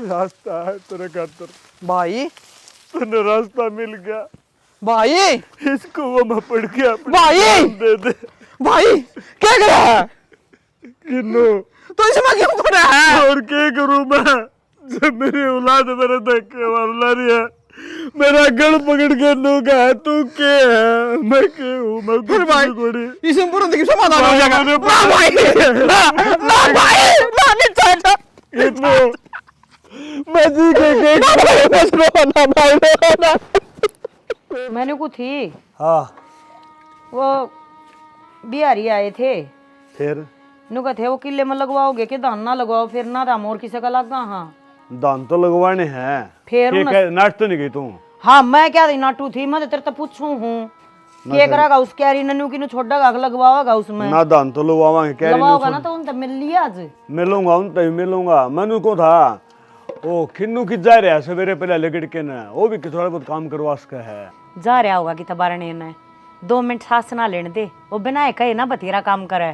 रास्ता है तेरे खातर। भाई तूने रास्ता मिल गया भाई इसको वो मैं पढ़ के अपनी भाई जान दे दे। भाई क्या कर रहा है किन्नू तो इसमें क्यों पड़ा है? और क्या करूं मैं जब मेरी औलाद मेरे धक्के मार रही है। मेरा गल पकड़ के नूका है तू के है मैं के हूँ मैं फिर कुछ भाई नहीं कोड़ी। इसमें पूरा देखिए समाधान हो भाई, जाएगा। मैंने ना भाई ना भाई ना नहीं चाहता किन्नू मैं जी के ना भाई बस रो ना भाई ना। मैंने को थी हाँ वो बिहारी आए थे फिर नु कहते वो किले में लगवाओगे कि धान ना लगवाओ फिर ना राम और किसी का लगा। हाँ दान तो लगवाने हैं फिर ये उन- नाच तो नहीं गई तू। हाँ मैं क्या नाटू थी मैं तो तेरे तो पूछू हूँ क्या करागा उस कैरी नन्नू की छोड़ेगा लगवाओगा उसमें ना दान तो लगवावांगे कह रही लगवाओगा ना तो उन तो मिल लिया आज मिलूंगा उन तभी मिलूंगा। मनु को था वो खिन्नू की जा रहा है सवेरे पहले लगड़ के ना वो भी थोड़ा बहुत काम करवा सका है। जा रहा होगा कि तबारने ने 2 मिनट सांस ना लेने दे वो बिना कहे ना बथेरा काम करे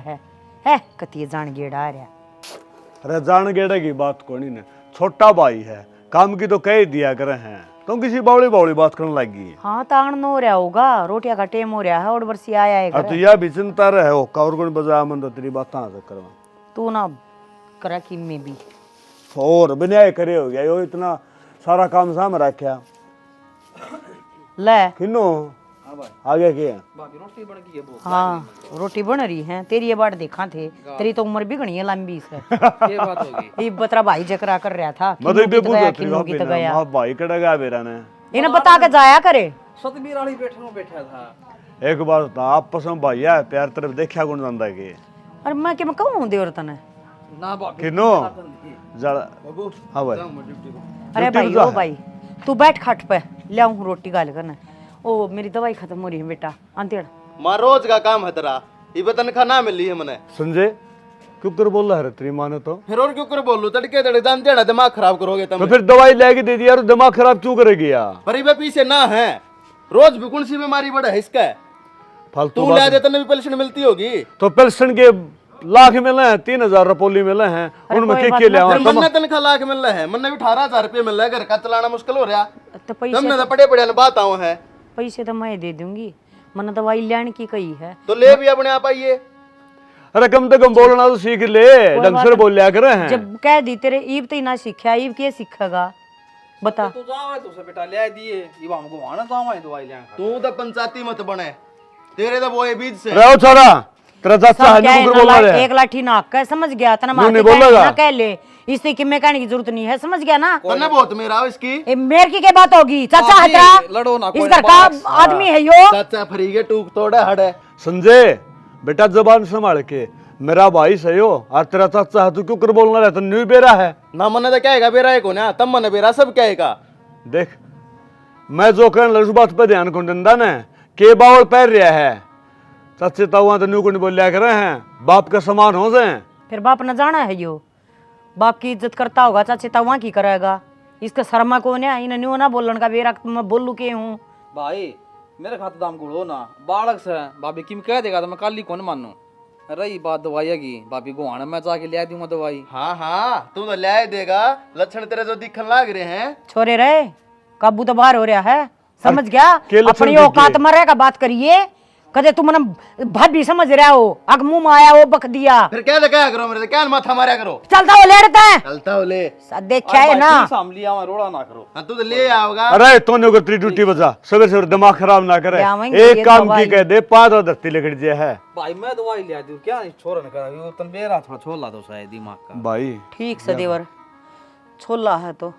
है कतिये जान गेड़ा आ रहा। अरे जान गेड़ा की बात कोनी ने छोटा भाई है काम की तो कह दिया करे हैं तुम किसी बावली बावली बात करने लगी। हाँ ताण हो रहा होगा रोटिया का टेम हो रहा है और बरसी आया है तो यह भी चिंता रहे हो कौर को बजा मन तो तेरी बात आ करवा तू ना करा कि में भी और बिना करे हो गया यो इतना सारा काम साम रखा ले किन्नू आगे क्या हाँ रोटी बन रही है तेरी ये बात देखा थे तेरी तो उम्र भी घनी है लंबी से ये बात होगी ये बतरा भाई जकरा कर रहा था मतलब किन्नू इतने की तो पूछो गया, किन्नू की तो गया हां भाई कड़गा बेरा ने इन्हें बता के जाया करे सतबीर वाली बैठा था एक बात था आपस में भाई है प्यार तरफ देखा कौन जांदा के अरे मैं क्या मैं कहूँ देवर तने ना बाकी किन्नू जड़ हां भाई अरे भाई ओ भाई तू बैठ खट पे ले आऊं रोटी गाल करना ओ मेरी दवाई खत्म हो रही है बेटा अंतेड़ मां रोज का काम है तेरा ये तनखा ना मिल रही है मने संजय क्यों कर बोल रहा है तेरी माँ ने तो फिर और क्यों कर बोलूं तड़के तड़के दान देना दिमाग खराब करोगे तुम तो फिर दवाई लेके दे दी यार दिमाग खराब क्यों करेगी यार पर ये पीछे ना है रोज भी कौन सी बीमारी बढ़ा है इसका फालतू तू ले देता भी पेंशन मिलती होगी तो पेंशन के लाख मिले हैं 3000 रुपये मिले हैं उनमें के ले आवा फिर मन्ने तनखा लाख मिल रहा है मन्ने भी 18,000 रुपये मिल रहा है घर का चलाना मुश्किल हो रहा तो पैसे तुमने तो पड़े पड़े बात आओ है पैसे तो मैं दे दूंगी मन दवाई लेने की कही है तो ले भी अपने आप आइए अरे कम से कम बोलना तो सीख ले ढंग से बोल लिया करे हैं जब कह दी तेरे ईब तो ना सीखा ईब के सीखेगा बता तू जावे तुझसे बेटा ले दिए ये हमको वहां ना जावे दवाई ले तू तो पंचायती मत बने तेरे तो वो है बीज से रहो छोरा तेरा चाचा सब है क्या है नुकर ना बोल रहा है एक लाठी नाक का समझ गया तना नहीं मार बोलेगा। ना कह ले इससे कि मैं कहने की जरूरत नहीं है समझ गया ना तन्ने बहुत मेरा इसकी ए, मेर की क्या बात होगी चाचा भाभी, हटा लड़ो ना, इस कोई घर का आदमी है यो चाचा फरीगे टूक तोड़ा हड़ है संजय बेटा जबान संभाल के मेरा भाई सही हो और तेरा चाचा है तू क्यों कर बोलना रहता न्यू बेरा है ना मने तो कहेगा बेरा है को ना तब मने बेरा सब कहेगा देख मैं जो कहने लगा उस बात पे ध्यान कौन दिंदा ने के बावल पैर रहा है चाचे ताऊ तो न्यू को नहीं बोलिया कर रहे हैं बाप का समान हो जाए फिर बाप न जाना है यो बाप की इज्जत करता होगा चाचे तवा की करेगा इसका शर्मा कौन है इन न्यू ना बोलन का बेरा मैं बोलू के हूँ भाई मेरे खाते दाम गुड़ो ना बालक से भाभी किम कह देगा तो मैं कल ही कौन मानू रही बात दवाई की भाभी को आना मैं जाके ले दूंगा दवाई हाँ हाँ तू तो ले देगा लक्षण तेरे जो दिखन लाग रहे हैं छोरे रहे काबू तो बाहर हो रहा है समझ गया के लक्षण अपनी दिखे? औकात मरे का बात करिए कदे तुम मन भाभी समझ रहा हो अग मुंह में आया वो बक दिया फिर क्या क्या करो मेरे क्या माथा मारा करो चलता हो लेड़ता है चलता हो ले देखा है ना साम लिया मैं रोड़ा ना करो हाँ तू तो ले आओगा अरे तो नहीं तेरी ड्यूटी बजा सवेरे सवेरे दिमाग खराब ना करे जावेंगे ये एक काम दवाई। की कह दे 5 और धरती लेकर जे है भाई मैं दवाई ले दूं क्या नहीं छोड़ ना करा वो तन बेरा थोड़ा छोड़ ला दो शायद दिमाग का भाई ठीक से देवर छोला है तो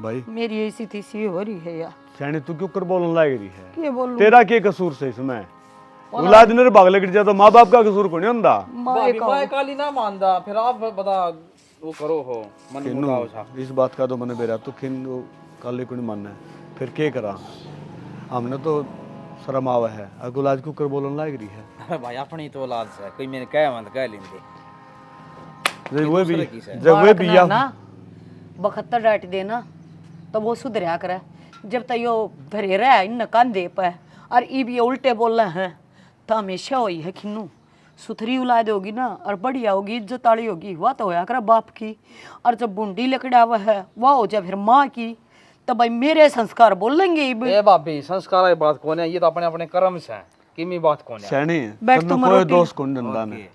भाई मेरी ऐसी तीसी हो रही है यार सैनी तू क्यों कर बोलने लग रही है ये बोलूं तेरा क्या कसूर से इसमें औलाद ने भाग लेकर जाए तो माँ बाप का कसूर को नहीं होता भाभी मैं काली ना मानदा फिर आप बता वो करो हो मन मुकाओ सा इस बात का तो मैंने बेरा तो खिन काले को नहीं मानना है फिर क्या करा हमने तो शर्म आवा है अगुलाज क्यों कर बोलने लग रही है अरे भाई अपनी तो औलाद से कोई मैंने कह मत कह लेंगे जब वे भी या ना 72 डांट देना तो वो सुधरा करे जब तक यो धरे रहा इन कान दे पे और ई भी उल्टे बोल रहे हैं तो हमेशा वही है खिन्नू सुथरी औलाद होगी ना और बढ़िया होगी, इज्जत वाली होगी, वह तो होया करे बाप की। और जब बूंदी लकड़ा हुआ है वह हो जाए फिर माँ की, तो भाई मेरे संस्कार बोलेंगे ही भाई। ए भाभी संस्कार की बात कौन है, ये तो अपने अपने कर्म से है, किमी बात कौन है। सैनी बैठ तन्ने तुम कोई रोटी- दोस्त कौन दंदा ने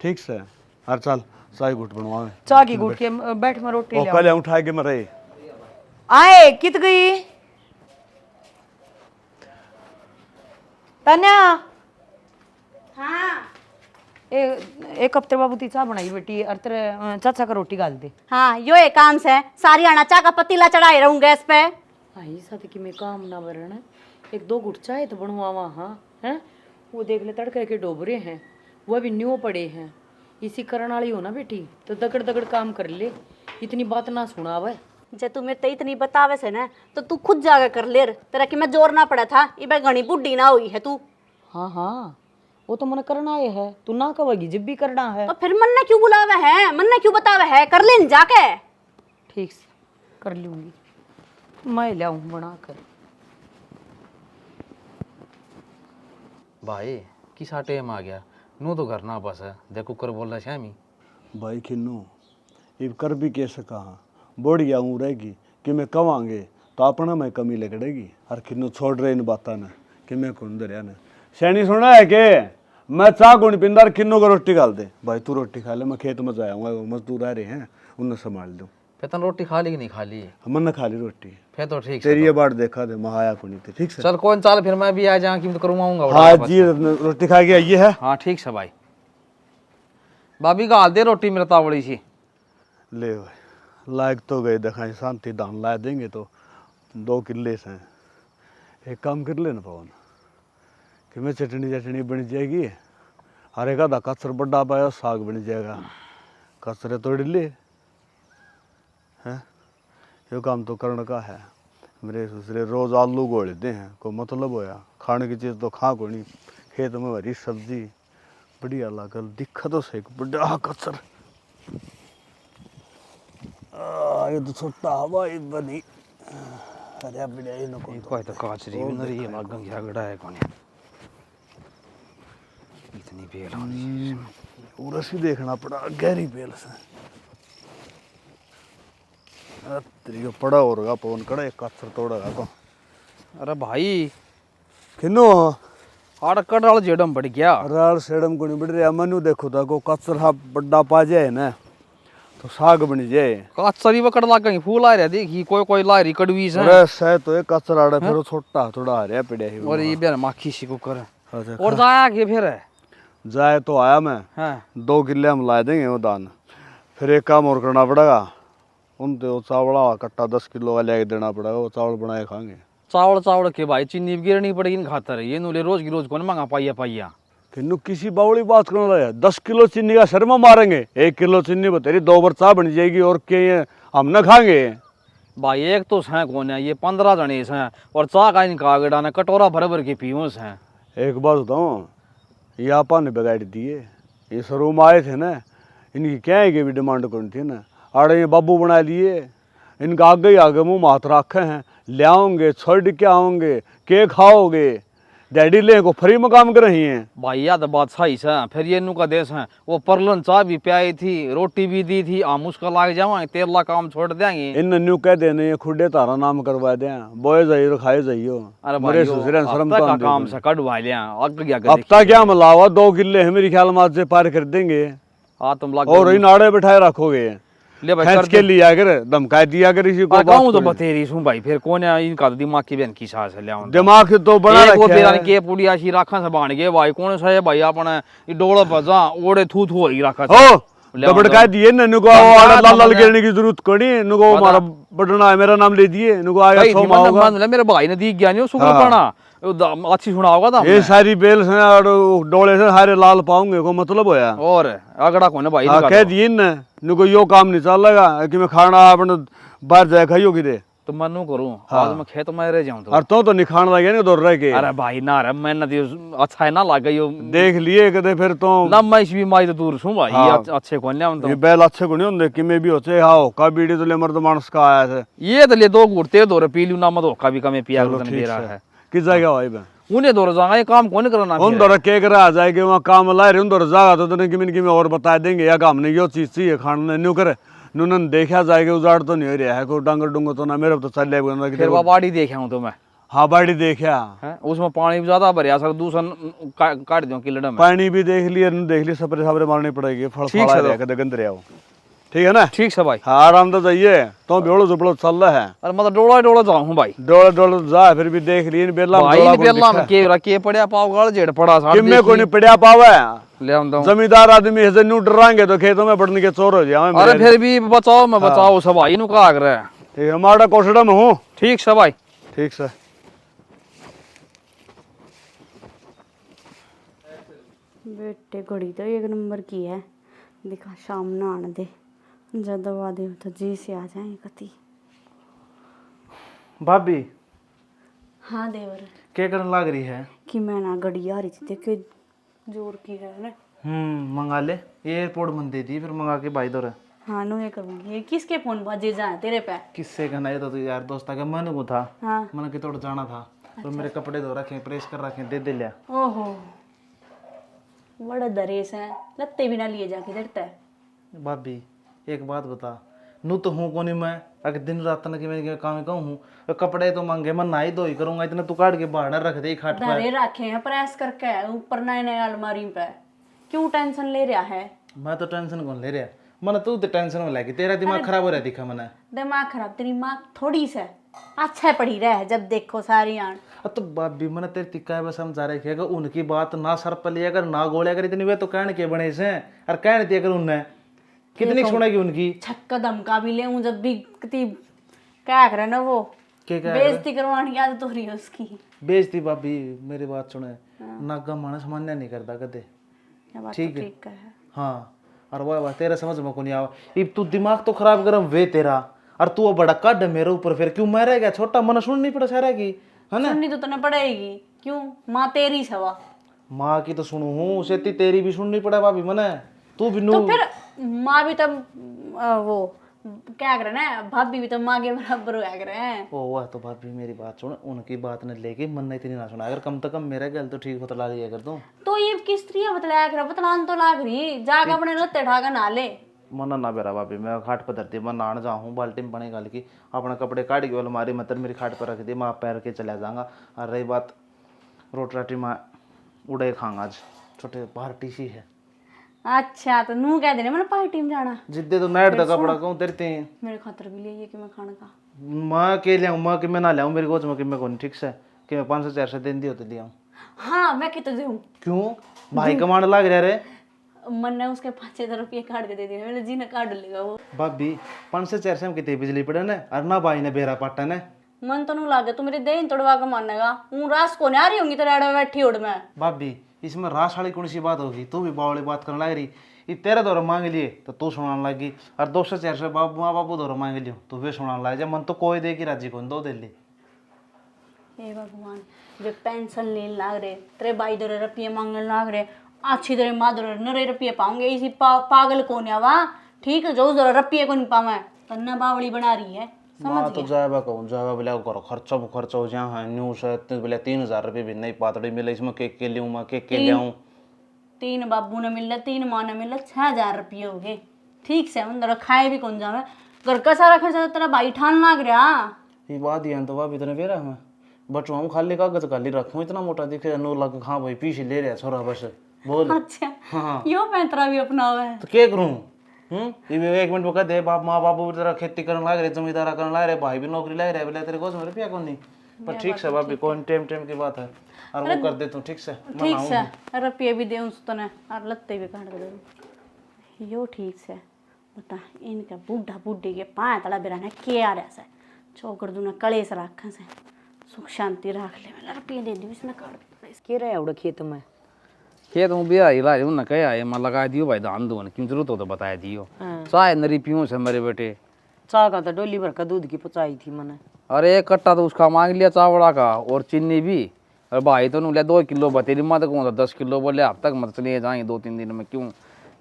ठीक से। हर चल चाय गुट बनवावे चाह की घूट के बैठ में रोटी ओ ले पहले उठा के मरे। आए कित गई तन्या। हाँ एक हफ्ते बाबू ती चाह बनाई बेटी और तेरे चाचा का रोटी गाल दे। हाँ यो एक काम से सारी आना चाह का पतीला चढ़ाए रहूं गैस पे। आई साथ कि मैं काम ना बरन, एक दो गुट चाय तो बनवावा। हाँ हैं वो देख ले तड़के के डोबरे हैं, वो भी न्यू पड़े हैं। इसी करण वाली हो ना बेटी तो दगड़ दगड़ काम कर ले, इतनी बात ना सुनावे। जे तू मेरे ते इतनी बतावे से ना तो तू खुद जाकर कर ले, तेरा कि मैं जोर ना पड़ा था, इबे घनी बुढ़ी ना हुई है तू। हाँ हाँ वो तो मन करना है तू ना कहेगी जब भी करना है। तो फिर मन ने क्यों बुलावे है, मन ने क्यों बतावे है, कर ले न जाके। ठीक से कर लूंगी, मैं लाऊं बना कर। भाई किसा टेम आ गया, नू तो घर ना बस है, देखो कर बोल रहा श्यामी। भाई खिन्नू इब कर भी कैसे कहा बोढ़िया हूँ रहेगी कि मैं कवांगे तो अपना मैं कमी लगड़ेगी। और खिन्नू छोड़ रहे इन बाता ने कि मैं कौन दरिया ने सैनी सुना है के मैं चाह कौन पिंदा खिन्नू को रोटी डाल दे। भाई तू रोटी खा ले, मैं खेत में जाऊंगा, मजदूर आ रहे हैं उन्हें संभाल दूँ। फिर तन रोटी खा ली कि नहीं खा ली? मन न खा ली रोटी, फिर तो ठीक तेरी है। ये बात देखा दे महाया को नहीं थी ठीक से। चल कौन चाल फिर मैं भी आ जाऊँ कि करूँगा। हाँ जी रोटी खा के आइए है। हाँ ठीक है भाई। भाभी का हाल दे रोटी मेरे तावड़ी सी। ले भाई लायक तो गए दिखाई शांति दान ला देंगे तो 2 किले से। एक काम कर ले ना पवन कि मैं चटनी बन जाएगी, हर एक आधा कचर बड़ा पाया साग बन जाएगा, कचरे तोड़ ले हैं। ये काम तो करने का है। मेरे ससुरे रोज आलू गोलते हैं, को मतलब होया खाने की चीज़ तो खा को नहीं। खेत में हरी सब्जी बढ़िया लागल, दिखा तो सही बड़ा कचर। ये तो छोटा हवा ही बनी अरे बढ़िया ही नको कोई तो काचरी नरी है लागन क्या गड़ा है कौन इतनी बेल होनी। उरस ही देखना पड़ा गहरी बेल से। तेरी को पड़ा होगा पवन कड़ा एक कचर तोड़ेगा को। अरे भाई किन्नो आड़कड़ वाला जेडम बढ़ गया। राल सेडम को नहीं बढ़ रहा मनु देखो था को कचर हा बड़ा पा जाए ना तो साग बन जाए। काचरी पकड़ ला कहीं फूल आ रहा देखी कोई कोई ला रही कड़वी से। अरे सह तो एक कचर आड़ा फिर वो छोटा थोड़ा आ रहा पड़े ही। और ये बेर माखी सी को कर अच्छा, और जाया के फिर जाए तो आया मैं हाँ 2 किले हम ला देंगे वो दान। फिर एक काम और करना पड़ेगा, उन तो चावड़ा कट्टा 10 किलो का लेके देना पड़ेगा, वो चावल बनाए खाएंगे। चावल के भाई चीनी गिरनी पड़ेगी इन खातर ये नूले रोज की रोज कौन मांगा पाइया। किन्नू किसी बावड़ी बात करने लगा 10 किलो चीनी का शर्मा मारेंगे, 1 किलो चीनी बतेरी 2 बार चाह बन जाएगी और क्या हम न खाएंगे। भाई एक तो है कौन है ये 15 जने हैं और चाह का इनका आगड़ा ना कटोरा भर भर के पीओस हैं। एक बात बताऊँ ये आपा ने बिगाड़ दिए, ये शोरूम आए थे ना इनकी क्या है कि भी डिमांड कौन थी ना आड़े ये बाबू बना लिए, इनका आगे ही आगे मुँह हाथ रखे हैं, ले आओगे छोड़ के आओगे के खाओगे, डैडी ले को फ्री में काम कर रही हैं। भाई याद बात सही से फिर ये नु का देश है वो परलन चाह भी प्याई थी रोटी भी दी थी हम उसका लाग जावा तेरला काम छोड़ देंगे। इन न्यू कह देने ये खुडे तारा नाम करवा दे बोए जाइयो खाए जाइयो। अरे मेरे भाई ससुरे शर्म का तो काम से कढ़वा लिया अग गया अब तक क्या मिलावा 2 किले है मेरे ख्याल में आज से पार कर देंगे। हाँ तुम लग और इन आड़े बिठाए रखोगे ले भाई खींच कर के लिया कर धमका दिया कर इसी को कहूँ तो बतेरी सुन भाई फिर कौन है इनका दिमाग की बहन की सास है ले दिमाग तो बड़ा एक वो रखा बेरा है। के पुड़िया सी राखा से बाण गए भाई कौन सा है भाई अपने ये डोला बजा ओड़े थू थू ही रखा ओ दबड़का दिए न नुको आड़ा लाल लाल गिरने की जरूरत कोनी नुको हमारा बटना है मेरा नाम ले दिए नुको आया भाई 100 मन होगा। मन मेरे भाई ने दी गया नहीं शुक्र पड़ा अच्छी सुना होगा था ये सारी बेल से और डोले से हारे लाल पाऊंगे को मतलब होया और अगड़ा कौन है भाई हाँ कह दिए न नुको यो काम नहीं चलेगा कि मैं खाना अपने बाहर जाए खाइयो कि दे तो मनु करूं हाँ। आज मैं खेत में रह जाऊं और तो नहीं खाने लगे ना दौड़ रह के अरे भाई ना रे मैं नदी अच्छा है ना लागे यो देख लिए कदे फिर तो ना मैं इस भी माई तो दूर सुन भाई हाँ। अच्छे कौन ले हम ये तो बैल अच्छे को नहीं होंगे कि मैं भी होते हाँ का बीड़ी तो ले मर्द मानस का आया थे। ये तो ले 2 घूट तेरे दो रे पी लू ना मत का भी कमे पिया चलो तने ठीक बेरा है है किस जगह भाई बहन उन्हें दौड़ जाएगा, ये काम कौन करना उन दौर के कर आ जाएगी वहाँ काम ला रहे उन दौर जागा तो तने किमिन किमें और बता देंगे या काम नहीं यो चीज चाहिए खाने न्यू करे नुनन देखा जाएगा उजाड़ तो नहीं हो रहा है कोई डांगर डूंगर तो ना मेरे तो चल जाएगा फिर वो बाड़ी देखे हूँ तो मैं हाँ बाड़ी देखा हैं, उसमें पानी भी ज्यादा भरिया सर दूसरा काट दो किलड़ में। पानी भी देख लिया देख लिया सपरे सापरे मारनी पड़ेगी फल ठीक फला है रहा कदे गंद रहा हो ठीक है ना ठीक है भाई। हाँ आराम से जाइए तो बेड़ो जुबड़ो चल रहा है अरे मतलब डोला जाऊँ हूँ भाई, डोले डोले जा फिर भी देख लिए बेला भाई इन बेला में के पड़िया पाव गाल जेड़ पड़ा साथ किम्मे को नहीं पड़िया पावा ले आऊं तो। जमींदार आदमी है न्यू डराएंगे तो खेतों में बढ़ने के चोर हो जाए अरे फिर भी बचाओ मैं बचाओ सब भाई नु का कर रहा है। ठीक है हमारा कोशड़ा में हूँ ठीक है भाई। ठीक से बेटे घड़ी तो एक नंबर की है, दिखा शाम ना आने दे, जब दवा दे तो जी से आ जाए कति। भाभी हाँ देवर क्या करने लग रही है? कि मैं ना घड़ी आ रही थी देखे जोर की है ना। मंगा ले, ये एयरपोर्ट मन दे दी फिर मंगा के भाई दौरे। हाँ नो ये करूँगी। ये किसके फोन बाजे जाए तेरे पे? किससे कहना, ये तो यार दोस्त का मन को था, हाँ मन के तोड़ जाना था तो मेरे कपड़े धो रखे प्रेस कर रखे दे दे लिया। ओहो बड़ा दरेस है, लत्ते भी ना लिए जाके डरता है। भाभी एक बात बता, नू तो हूँ कौन मैं, अगर दिन रात न कि मैं काम कहूँ हूँ तो कपड़े तो मांगे मैं नाई धोई करूंगा, इतना तू काट के बाहर रख दे खाट पर। धरे रखे हैं प्रेस करके ऊपर नए नए अलमारी पे, क्यों टेंशन ले रहा है? मैं तो टेंशन कौन ले रहा, मन तू तो टेंशन में लगी, तेरा दिमाग खराब हो रहा दिखा मैंने। दिमाग खराब तेरी माँ थोड़ी सा अच्छा पड़ी रहे जब देखो सारी आन। तो भाभी मैंने तेरी तिक्का बस समझा रहे कि अगर उनकी बात ना सर पर लिया अगर ना गोलिया कर इतनी वे तो कहने के बने से और कहने दिया अगर उनने कितनी सुनेगी उनकी छक्का धमका भी ले जब भी कितनी क्या करे ना वो बेइज्जती करवानी आदत हो रही है उसकी। बेइज्जती भाभी मेरी बात सुने, नागा मानस मान्य नहीं करता कदे, ये बात ठीक तो है। ठीक है। हाँ और वो बात तेरा समझ में को नहीं आवा, इब तू दिमाग तो खराब कर वे तेरा और तू वो बड़ा कड मेरे ऊपर फिर क्यों मैं रह गया छोटा, मन सुन नहीं पड़ा सारा की है ना। सुननी तो तने पड़ेगी, क्यों माँ तेरी सवा। माँ की तो सुनू हूँ उसे तेरी भी सुननी पड़ा भाभी मने, तू भी नू तो फिर माँ भी तब वो क्या करे ना, भाभी भी तो माँ के बराबर हो करे हैं। ओ वाह तो भाभी मेरी बात सुन, उनकी बात न लेके मन ने इतनी ना सुना, अगर कम से कम मेरे गल तो ठीक बतला लिया कर दूं। तो ये किस तरह बतलाया कर, बतलान तो लाग रही जाकर अपने लत्ते ठाकर ना ले। मन ना बेरा भाभी मैं खाट पर धरती मैं नान जाऊँ बाल्टी में पानी डाल के अपना कपड़े काट के अलमारी मतलब मेरी खाट पर रख दी, मैं पैर के चला जाऊँगा। और रही बात रोटी राटी मैं उड़े खाऊंगा, आज छोटे पार्टी सी है। अच्छा तो नू कह देने मैंने पार्टी में जाना, जिद्दे तो नाइट का कपड़ा कहूँ तेरते मेरे खातर भी ले कि मैं खाने का। माँ के लियाऊँ माँ कि मैं ना लियाऊँ मेरी गोच में कि मैं कौन ठीक से कि मैं 500-400 दिन दी होते लियाऊँ। हाँ मैं कितने दूँ? क्यों भाई कमांड लग रहा रे, मन ने उसके 5,000 रुपये काट के दे दिए, मैंने जी ने काट लेगा वो। भाभी 500-400 में कितनी बिजली पड़े ना और ना भाई ने बेरा पाटा ने। मन तो नहीं लागे तू मेरे देन तोड़वा के मानेगा, हूँ रास को नहीं आ रही होंगी तेरे आड़े बैठी उड़ में। भाभी इसमें रास वाली कौन सी बात होगी, तू भी बावली बात करने लग रही, ये तेरे दौरा मांग लिए तो तू सुनाने लगी और 200-400 बाबू माँ बापू दौरा मांग लियो तो वे सुनाने लग जा, मन तो कोई दे की राजी कौन दो दे ली। हे भगवान जो पेंशन लेने लाग रहे तेरे भाई दौरे रुपये मांगने लाग रहे, अच्छी तरह माँ दौरे नरे रुपये पाऊंगे, इसी पागल को नहीं आवा ठीक है जो उस दौरा रुपये को नहीं पावा तन्ना बावली बना रही है। माँ तो जाएगा कहूँ जाएगा बोले करो खर्चा हो जहाँ न्यूज है बोले 3,000 रुपये भी नहीं पातड़ी मिले, इसमें केक के लियाऊँ मैं केक के लियाऊँ। 3 बाबू ने मिल 3 माँ ने मिल 6,000 रुपये हो गए, ठीक से अंदर खाए भी कौन जावे, घर का सारा खर्चा तेरा भाई ठान लाग रहा। ये बात ही तो भाभी इतने बेरा मैं बटू हम खाली कागज खाली रखूँ इतना मोटा दिखे 9 लाख हाँ भाई पीछे ले रहा छोरा बस बोल। अच्छा हाँ यो पैंतरा भी अपना हुआ है तो क्या करूँ ये 1 मिनट में कह दे बाप माँ बापू तेरा खेती करने लग रहे जमींदारा करने लग रहे भाई भी नौकरी लग रहे बोले तेरे को रुपया कौन नहीं, पर ठीक से भाभी कौन टाइम की बात है और वो कर दे तू ठीक से रुपये भी दे तने और लत्ते भी काट दे यो ठीक से बता इनका बूढ़ा बूढ़ी के पाँच तड़ा बेरा के आ रहा से चौकड़ दूना कलेस रख से सुख शांति रख ले मेरा रुपये दे दी इसने काट के रहे उड़ा खेत में खेत में बिया हिला रही उन्हें कहा है मैं लगा दियो भाई धान दो क्यों जरूरत हो तो बताया दियो चाय नरी पियूँ से मेरे बेटे चाह का तो डोली भर का दूध की पचाई थी मैंने। अरे 1 कट्टा तो उसका मांग लिया चावड़ा का और चीनी भी, और भाई तो ले 2 किलो बतेरी मत कौन 10 किलो बोले अब तक मत चले जाएंगे 2-3 दिन में क्यों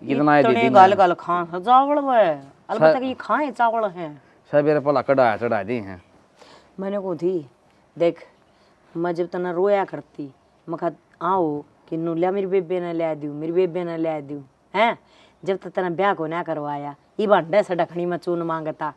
कितना है दीदी गाल गाल खा चावल में अलबत्ता ये खाए चावल हैं सवेरे पला चढ़ा दी हैं। मैंने को थी देख मैं जब तना रोया करती मखा आओ कि नुल्या मेरी बेबे ने ले दूँ, मेरी बेबे ने ले दूँ हैं। जब तक तेना ब्याह को ना करवाया ये बांडा से ढकनी में चून मांगता।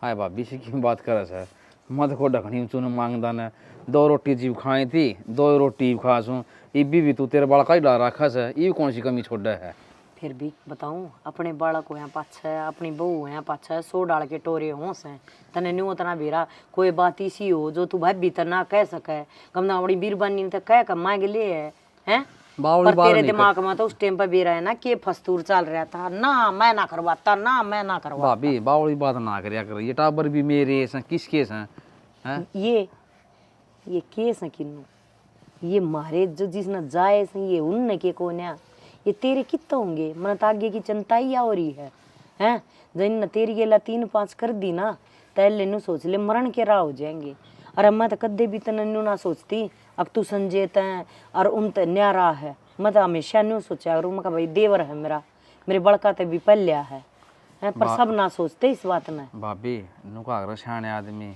हाय भाभी से क्यों बात करे सर, मत को ढकनी में चून मांगदा ने। 2 रोटी जीव खाई थी, 2 रोटी खासूं, इबी भी तू तेरे बाल का ही ला रखा है, ये कौन सी कमी छोड़ा है। फिर भी बताऊं अपने बालक को यहाँ पाछे अपनी बहू यहाँ पाछे 100 डाल के टोरे हों से तने न्यू तना बेरा कोई बात इसी हो जो तू भाभी तना कह सके कमना बड़ी बीरबानी तो कह कर मांग ले हैं। बावली पर बात तेरे नहीं दिमाग में तो उस टाइम पर बेरा है ना कि फस्तूर चल रहा था ना मैं ना करवाता ना मैं ना करवाता। भाभी बावली बात ना करया कर, ये टाबर भी मेरे हैं, किसके हैं हैं? ये केस है किन्नू ये मारे जो जिसने जाए से ये उनने के कोन्या ये तेरे कितना होंगे मन आगे की चिंता ही हो रही है हैं। जिन तेरी गेला 3-5 कर दी ना तैले नु सोच ले मरण के राह हो जाएंगे। अरे मैं तो कदे भी तनु ना सोचती अब तू संजेत है और उन त न्यारा है। मैं तो हमेशा न्यू सोचा और मैं भाई देवर है मेरा मेरे बड़का ते भी पल्या है पर सब ना सोचते इस बात में। भाभी नुका अगर सियाने आदमी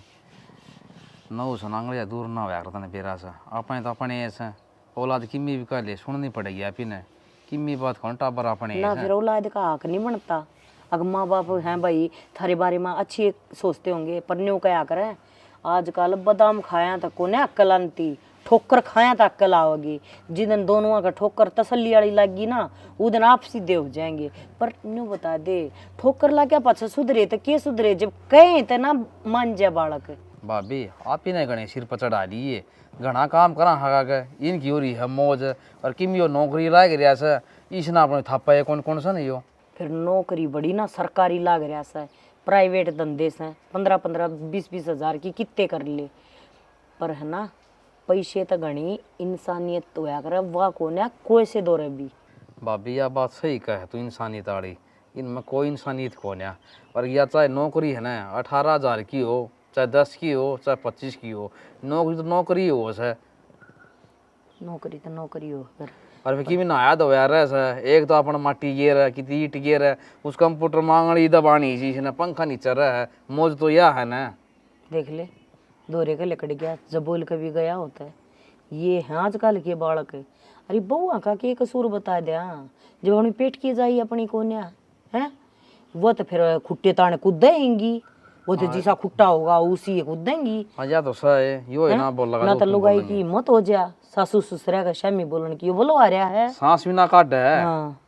नौ सुनांगलिया दूर ना होया करता ने बेरा सा अपने तो अपने ऐसे औलाद किम्मी भी कर ले सुननी पड़ेगी आप ने किम्मी बात कौन टाबर अपने ना फिर औलाद का हक नहीं बनता। अगर माँ बाप हैं भाई थारे बारे में अच्छी सोचते होंगे पर न्यू क्या करें आजकल बादाम खाया तक को ना अक्ल आती ठोकर खाया तक अक्ल आओगी। जिस दोनों का ठोकर तसल्ली वाली लगी ना उस दिन आप सीधे हो जाएंगे। पर न्यू बता दे ठोकर ला क्या पाछा सुधरे तो के सुधरे जब कहें तो ना मान जाए बालक। भाभी आप ही ने गणे सिर पर चढ़ा लिए घना काम करा हगा के इनकी हो रही है मौज और किमियो नौकरी लाग रहा से इसना अपने थापा है कौन कौन सा नहीं हो। फिर नौकरी बड़ी ना सरकारी लाग रहा से प्राइवेट धंधे से 15-20 हज़ार की कितने कर ले पर है ना पैसे तो गणी इंसानियत तो है कर वाह को ना कोई से दौरे भी। भाभी यह बात सही कहे तू इंसानियत आड़ी इनमें कोई इंसानियत कौन है। और यह चाहे नौकरी है ना 18,000 की हो चाहे 10 की हो चाहे 25 की हो नौकरी तो नौकरी हो सर नौकरी तो नौकरी हो फिर। और फिर किमी नहाया दो यार सर एक तो अपन माटी गिर है कि ईट गिर है उस कंप्यूटर मांगनी दबानी चीज है ना पंखा नीचे रहा है मौज तो यह है ना। देख ले दौरे का लकड़ गया जब बोल के भी गया होता है ये है आजकल के बालक। अरे बउआ का के कसूर बता दे जब अपनी पेट की जाई अपनी कोन्या है वो तो फिर खुट्टे ताने कूदेंगी वो तो जिसा खुट्टा होगा उसी कूदेंगी। हाँ या तो सर यो है ना बोल लगा ना तो लुगाई की मत हो जा सासू ससुरा का शामी बोलन की बोलो आ रहा है सांस भी ना काट है। हाँ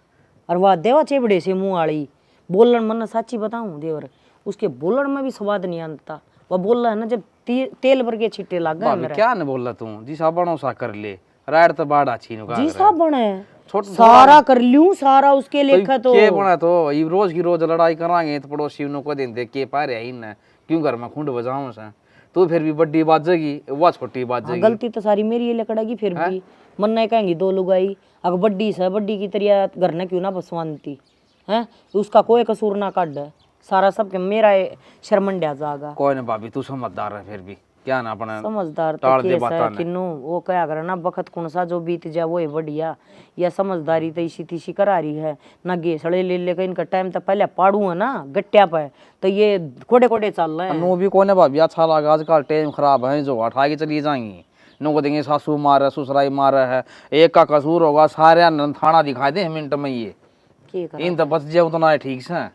और वह देवा चेबड़े से मुंह वाली बोलन मन साची बताऊं देवर उसके बोलन में भी स्वाद नहीं आता। वह बोल रहा है ना जब तेल भर के छिट्टे लग गए भाभी क्या न बोल रहा तू जी साबणों सा कर ले राड तो बाड़ अच्छी नुका जी साबण है छोट सारा कर लूं सारा उसके लेखा तो के बना तो ये रोज की रोज लड़ाई करांगे तो पड़ोसी उनको को दिन देख के पा रहे ही ना क्यों घर में खुंड बजाऊं सा तू फिर भी बड्डी बात जगी वह छोटी बात जगी। गलती तो सारी मेरी ये लकड़ागी फिर भी मन नहीं कहेंगी 2 लुगाई अगर बड्डी से बड्डी की तरह घर ने क्यों ना बसवानती है उसका कोई कसूर ना काट सारा सब के मेरा शर्मंडा जागा। कोई ना भाभी तू समझदार है फिर भी क्या ना अपना समझदार तो टाल दे केस बाता है ने। किन्नू वो क्या करे ना बखत कौन सा जो बीत जाए वो है बढ़िया या समझदारी तो इसी तीसी करा रही है ना गेसड़े ले लेकर इनका टाइम तो पहले पाड़ू है ना गट्टिया पे तो ये कोडे कोडे चल रहे हैं। नो भी कोने भाभी अच्छा लगा आजकल टाइम खराब है जो हटा के चली जाएंगी नो को देंगे सासू मार ससुराई मार है एक का कसूर होगा सारे थाना दिखा दे मिनट में ये के करा इन तो बच जाए उतना ठीक से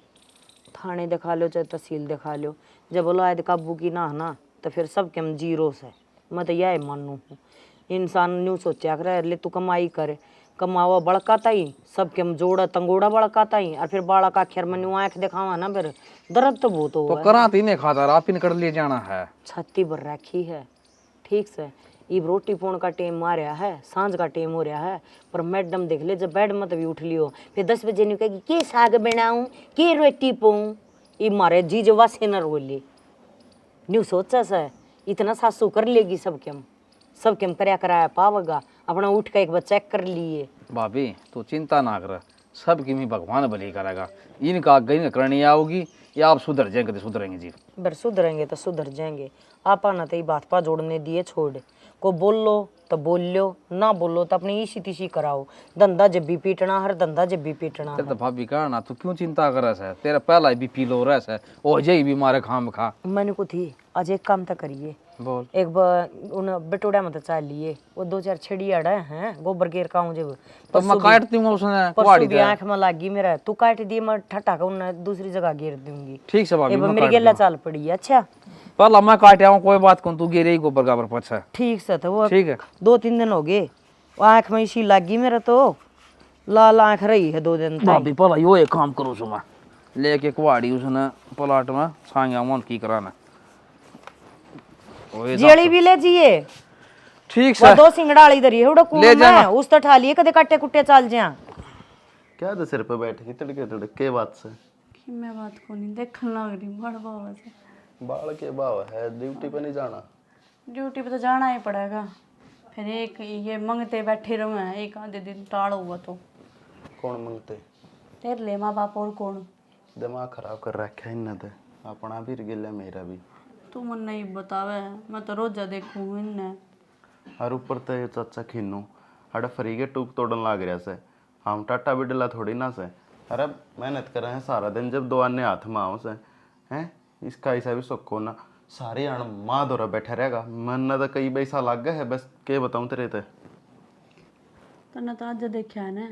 थाने दिखा लो चाहे तहसील दिखा लो जब बोला काबू की ना तो फिर सब के हम जीरो से मैं तो यह मानू हूँ। इंसान न्यू सोचा कर ले तू कमाई करे कमावा बड़काता ही सब के हम जोड़ा तंगोड़ा बड़काता ही और फिर बाड़ा का अक्षर में न्यू आँख दिखावा ना फिर दर्द तो बहुत तो हो करा तीन खाता आप ही कर ले जाना है छाती भर रखी है ठीक से इब रोटी पोण का टाइम आ रहा है सांझ का टाइम हो रहा है पर मैडम देख ले जब बेड मत भी उठ लियो फिर 10 बजे न्यू कहेगी के साग बनाऊं के रोटी पोऊं इब मारे जी जो वासे न रोले न्यू सोचा सा इतना सासू कर लेगी सब केम करया कराया पावगा अपना उठ के एक बार चेक कर लिए। भाभी तू चिंता ना कर सब की भी भगवान भली करेगा इनका गई करनी आओगी या आप सुधर जाएंगे तो सुधरेंगे जी बर सुधरेंगे तो सुधर जाएंगे आपा ना तो बात पा जोड़ने दिए छोड़ को बोल लो तो बोल लो ना बोलो तो अपनी इसी तीसी कराओ धंधा जब भी पीटना हर धंधा जब भी पीटना तो भाभी कहा ना तू क्यों चिंता कर रहा है तेरा पहला भी पी लो रहा है ओ जाई भी मारे खाम खा मैंने को थी आज एक काम तो करिए बोल। एक उन बटोड़ा में तो चाल लिए वो 2-4 छड़ी अड़ा हैं गोबर गेर का मुझे तो मैं काट दूंगा उसने परसों कुआड़ी भी आंख में लागी मेरा तू काट दिए मैं ठट्टा का उन्हें दूसरी जगह घेर दूंगी। ठीक से भाभी एक मैं मेरी काट गेला दूंगा। चाल पड़ी है। अच्छा पहला मैं काट आऊं कोई बात कौन तू गिरे ही गोबर गाबर पछा। ठीक से तो वो ठीक है 2-3 दिन हो गए वो आंख में इसी लागी मेरा तो लाल आंख रही है 2 दिन तक। भाभी पहला यो एक काम करो सुमा लेके कुआड़ी उसने प्लाट में छांगा मन की कराना ओए जेड़ी भी ले जिए ठीक वो से 2 सिंगड़ा वाली धरी है उड़ा ले कूड़ जाना। में उस तो ठा लिए कदे काटे कुट्टे चाल जा। क्या तो सिर पे बैठ के तड़के तड़के बात से कि मैं बात को नहीं देखने लग रही बड़ बाबा से। बाल के भाव है, ड्यूटी पे नहीं जाना। ड्यूटी पे तो जाना ही पड़ेगा। फिर एक ये मंगते बैठे रहो हैं, एक आधे दिन टाल हुआ तो कौन मांगते? तेरे ले माँ बाप और कौन। दिमाग खराब कर रखा है इन्हें तो, अपना भी गिला मेरा भी। तू मन नहीं बतावे, मैं तो रोजा देखूं इन्हें। और ऊपर तो ये चाचा खिन्नू अरे फ्री के टूक तोड़न लाग रहा से, हम टाटा भी डला थोड़ी ना से। अरे मेहनत कर रहे हैं सारा दिन, जब दो आने हाथ में आओ से हैं इसका ऐसा भी सुखो ना सारे आन माँ दौरा बैठा रहेगा। मन तो कई पैसा लग गया है, बस के बताऊं तेरे ते। तने तो आज देखा है ना,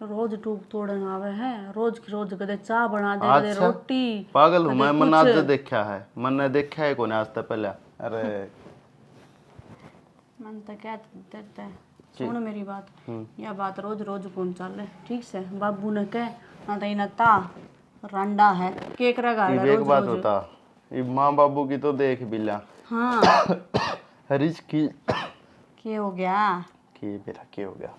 रोज टूक तोड़न आवे है, रोज की रोज कदे चाय बना दे कदे अच्छा, रोटी। पागल हूँ कदे मैं, मन आज कुछ। देखा है, मन ने देखा है कौन आज तक पहले। अरे मन तो क्या देते हैं, सुन मेरी बात, यह बात रोज रोज कौन चल ठीक से। बाबू ने कह ना तो इन्हें ता रंडा है केक रगा ये भी एक बात होता, ये माँ बाबू की तो देख बिल्ला। हाँ हरीश की क्या हो गया। कि बेरा क्या हो गया,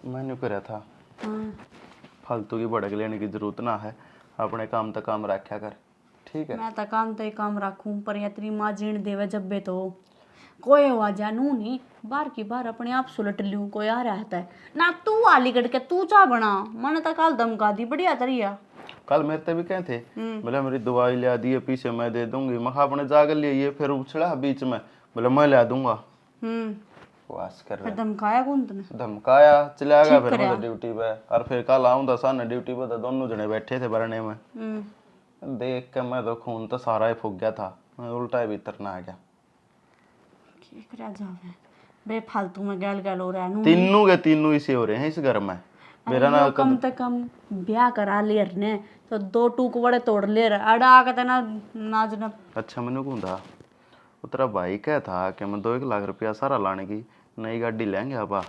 मैंने करा था हाँ फालतू की भड़क लेने की जरूरत ना है, अपने काम तक काम रखा कर, ठीक है। मैं तो काम तो ही काम रखूं, पर या तेरी माँ जीण देवे जब बे तो कोई हुआ जानू नहीं, बार की बार अपने आप सुलट लूं कोई आ रहा है ना। तू आली कट के तू चा बना, मन तो कल धमका दी बढ़िया तरिया। कल मेरे ते भी कहे थे बोले मेरी दवाई ले दी है पीछे मैं दे दूंगी, मैं कहा अपने जाकर लिए ये फिर उछला बीच में, बोले मैं ले दूंगा। वास कर फिर रहा धमकाया कौन तने। धमकाया चला गया ठीक फिर करया। मैं ड्यूटी पे, और फिर कल आऊंगा सामने ड्यूटी पे तो दोनों जने बैठे थे भरने में। देख के मैं तो खून तो सारा ही फूक गया था, मैं उल्टा ही भीतर ना आ गया। क्या करा जावे बेफालतू में गैल गैल हो रहा है। तीनों के तीनों इसे हो रहे हैं इस घर में। मेरा ना कम से कम ब्याह करा ले ने तो 2 टूक बड़े तोड़ ले रहा अड़ा आके ना नाज ना। अच्छा मैंने कौन था वो तेरा भाई क्या था कि मैं 2-1 लाख रुपया सारा लाने की नई गाड़ी लेंगे आपा,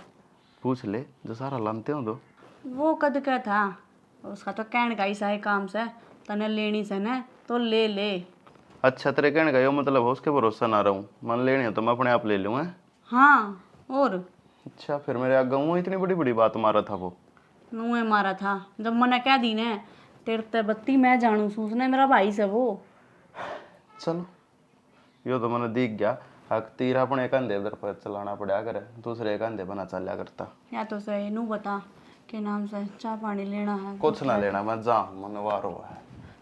पूछ ले जो सारा लानते हो तो। वो कद क्या था उसका तो कहने का ही सही काम से तने लेनी से न तो ले ले। अच्छा तेरे कहने का यो मतलब हो उसके भरोसा ना रहूं, मन लेनी हो तो मैं अपने आप ले लूँ। हाँ और अच्छा फिर मेरे आगे वो इतनी बड़ी बड़ी बात मारा था वो। मुँह मारा था जब मैंने कह दी ने तेरे ते बत्ती मैं जानू सूसने मेरा भाई से वो। चलो यो तो मैंने दिख गया, हक तीर अपने कंधे उधर पर चलाना पड़ा करे, दूसरे कंधे बना चलिया करता। या तो सही नू बता के नाम से चाय पानी लेना है कुछ ना लेना, मैं जाऊँ मन वार हुआ है।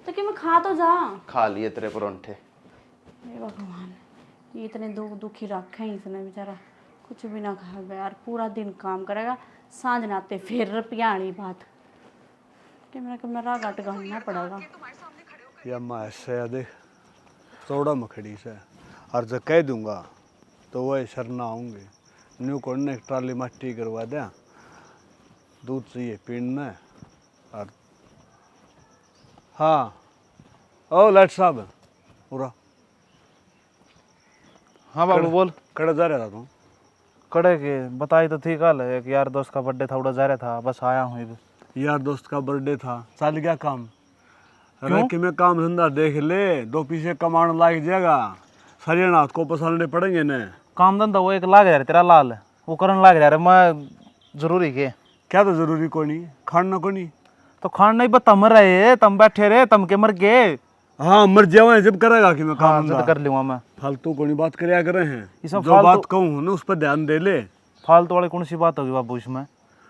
तो कि मैं खा तो जा। खा लिए तेरे परोंठे। हे भगवान ये इतने दुखी रखे हैं इसने बेचारा, कुछ भी ना खाएगा यार, पूरा दिन काम करेगा सांझ नाते फिर पियाणी बात कि मेरा घट गाना पड़ेगा। या मैं ऐसे देख चौड़ा मखड़ी से और जब कह दूंगा तो वह शरना आऊँगे न्यू को ने ट्राली मट्टी करवा दें, दूध चाहिए पीने और हाँ ओ लाट साहब पूरा हाँ बाबू बोल। कड़ा जा रहा था तू? कड़े के बताई तो थी कल एक यार दोस्त का बर्थडे था, उड़ा जा रहा था, बस आया हूँ इधर। यार दोस्त का बर्थडे था, चल गया काम। अरे कि मैं काम धंधा देख ले, 2 पैसे कमाने लाग जाएगा, सारे नाथ को पसारने पड़ेंगे न। काम धंधा वो एक लाग रहा तेरा लाल वो करने लाग रहा मैं जरूरी के क्या तो जरूरी को नहीं खाना को नहीं तो खान नहीं बस तम रहे तम बैठे रहे तम के मर गए। हाँ मर जावा जब करेगा कि मैं हाँ काम जब धंधा। कर लूँगा मैं। फालतू को नहीं बात करया करे हैं, इसमें जो फालतू- बात कहूँ ना उस पर ध्यान दे ले। फालतू वाली कौन सी बात होगी बाबू इसमें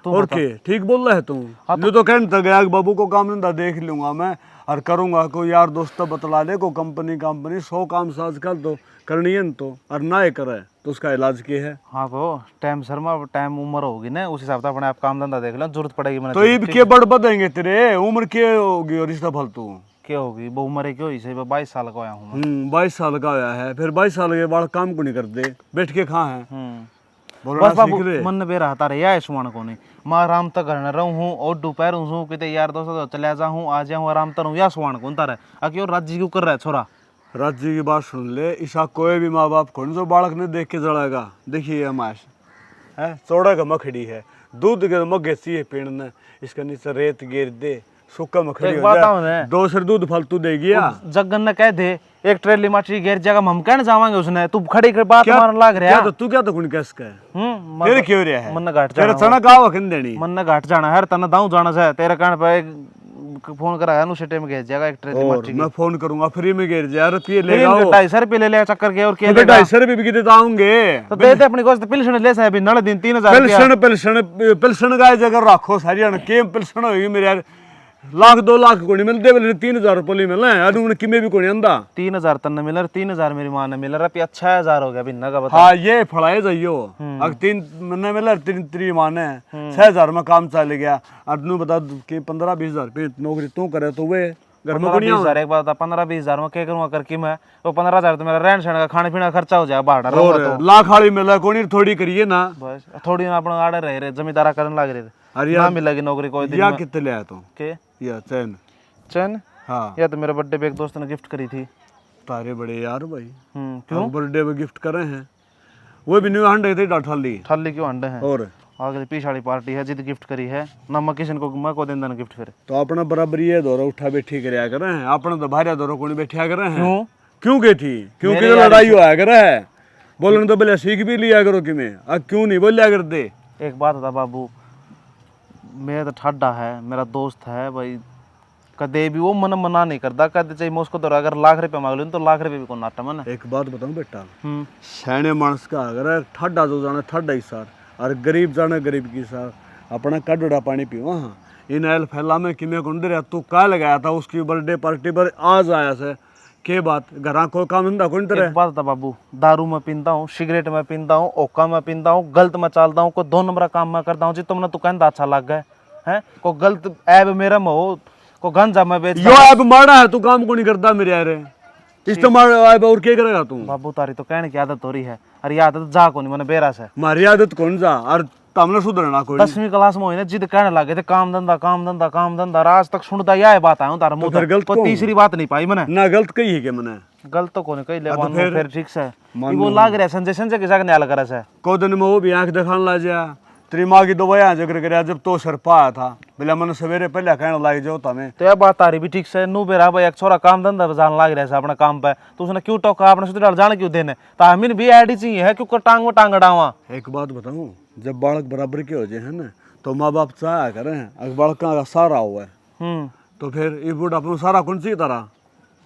तू और बता। के ठीक बोल रहा है तू। जो तो कहने तक गया कि बाबू को काम धंधा देख लूंगा मैं और करूंगा, कोई यार दोस्त बतला दे को कंपनी 100 काम से आजकल तो करनी है न तो, और ना ही करे तो उसका इलाज क्या है। हाँ तो टाइम शर्मा टाइम उम्र होगी ना उस हिसाब से अपने आप काम धंधा देख लो, जरूरत पड़ेगी मैंने तो ये के बड़ बदेंगे तेरे उम्र के होगी और रिश्ता फालतू क्या होगी बहु मरे क्यों इसे 22 साल का आया हूँ मैं 22 साल का होया है, फिर 22 साल के बाद काम को नहीं करते, बैठ के खा है बोलना बस बाबू सीख ले। मन बे रहता रे या सुमान को नहीं मैं आराम तक घर न रहूं हूँ और दोपहर हूँ किते यार दोस्तों चले जाऊँ आ जाऊँ आराम तक या सुमान को तारे क्यों राज्य क्यों कर रहा है छोरा। राज्य की बात सुन ले, ईसा कोई भी माँ बाप को नहीं जो बालक ने देख के जड़ेगा। देखिए हमाश है चौड़ा का मखड़ी है, दूध के मगे सी है पेड़ ने, इसके नीचे रेत गिर दे सूखा मखड़ी एक हो बात जाए, आऊं ने। 2 सर दूध फालतू देगी या जगन ने कह दे एक ट्रेली माटी गिर जाएगा हम कहने जावांगे उसने तू खड़ी कर बात मारने लाग रहा है। तू क्या तो कुछ कैस का है मन तेरे क्यों रहा है मन घाट तेरा जाना चना गावा खन देनी मन ने घाट जाना है तना दाऊ जाना से तेरे कान पे फोन करा है उसे टाइम भेज जाएगा एक ट्रेली और माटी मैं फोन करूंगा फ्री में गिर जा रुपये ले लेगा आओ 250 रुपये ले ले चक्कर के और के तो 250 रुपये भी कितने आऊंगे तो दे दे अपनी कोस्ट पिलसन ले साहब नड़ दिन 3000 पिलसन पिलसन पिलसन का जगह रखो सारी के पिलसन होगी मेरे यार लाख 2 लाख को नहीं मिलते बोले 3000 रुपये मिले अरे उन्हें किमें भी को नहीं आंदा 3000 तन मिल रहा 3000 मेरी माँ ने मिल रहा रुपया 6000 हो गया भिन्न का बता। हाँ ये फड़ाए जाइयो अगर 3 महीने मिला 3 माने 6000 में काम चल गया और तू बता कि 15-20 हजार रुपये नौकरी तू करे तो वे घर में 15-20 एक बात 15-20 हजार में क्या करूँगा करके मैं वो 15,000 तो मेरा रहन सहन का खाने पीना खर्चा हो जाए भाड़ा रहूंगा और तो लाख वाली मिला कोनी थोड़ी करिए ना बस थोड़ी ना अपना आड़े रहे जमींदारा करने लग रहे अरे ना यार मिलेगी नौकरी कोई दिन या में। कितने ले आया तू के या चैन चैन हाँ या तो मेरे बर्थडे पे एक दोस्त ने गिफ्ट करी थी। तारे बड़े यार भाई क्यों बर्थडे पे गिफ्ट करे हैं वो भी न्यू हंडे थे डाठाली थाली क्यों अंडे हैं और आगे पीछे वाली पार्टी है जिद गिफ्ट करी है ना मैं किसी को मैं को दिन गिफ्ट फिर तो अपना बराबरी ये दौरा उठा बैठी करया करे हैं अपना तो भारिया दौरा कोनी बैठा करे हैं क्यों क्यों गई थी क्योंकि तो लड़ाई होया करे है बोलन तो बोले सीख भी लिया करो कि मैं अब क्यों नहीं बोलिया करते। एक बात था बाबू मेरा तो ठाडा है मेरा दोस्त है भाई कदे भी वो मन मना नहीं करता कदे चाहिए मैं उसको तो अगर लाख रुपये मांग लूँ तो लाख रुपये भी को नाटा मन एक बात बताऊं बेटा सैने मानस का अगर ठड्डा जो जाना ठड्डा ही सार और गरीब जाना गरीब की सार अपना कड़ोड़ा पानी पियो हाँ इन एल फैला में कि मैं कौन दे रहा तू का लगाया था उसकी बर्थडे पार्टी पर आज आया से के बात घर को काम धंधा कौन तरह एक बात था बाबू दारू में पीता हूँ सिगरेट में पीता हूँ ओका में पीता हूँ गलत में चलता हूँ कोई 2 नंबर काम में करता हूँ जी तुमने तो कहता अच्छा लग गया है को गलत ऐब मेरा में हो को गंजा में बेच यो अब माड़ा है तू काम को नहीं करता मेरे यार इस्तेमाल अब और क्या करेगा तू बाबू तारी तो कहने की आदत हो रही है अरे आदत जा को नहीं मैंने बेरा से मारी आदत कौन जा और तमने सुधरना कोई 10वीं क्लास में हुई ना जिद कहने लगे थे काम धंधा काम धंधा काम धंधा आज तक सुनता यह बात आया तारा मुंह फिर गलत तो कौन? तीसरी बात नहीं पाई मैंने ना गलत कही है के मैंने गलत तो कोने कही ले तो मानो फिर- फिर ठीक से वो लाग रहा है संजय संजय के जाके न्याल करा से को दिन में वो भी आंख दिखाने लग जा तेरी माँ की दवाइयाँ जिक्र कराया जब तो सर पाया था बोला मैंने सवेरे पहले कहने लग जाओ तमें तो यह बात आ रही भी ठीक से नू बेरा भाई एक छोरा काम धंधा पे जान लाग रहा है अपना काम पे तो उसने क्यों टोका अपने सुधर जाने क्यों देने तो हमीन भी ऐड ही चाहिए है क्यों टांग में टांग अड़ावा एक बात बताऊं जब बालक बराबर के हो जाए है ना तो माँ बाप चाह करें अगर बालका का सारा हुआ है तो फिर ये बूढ़ा अपना सारा कौन सी तरह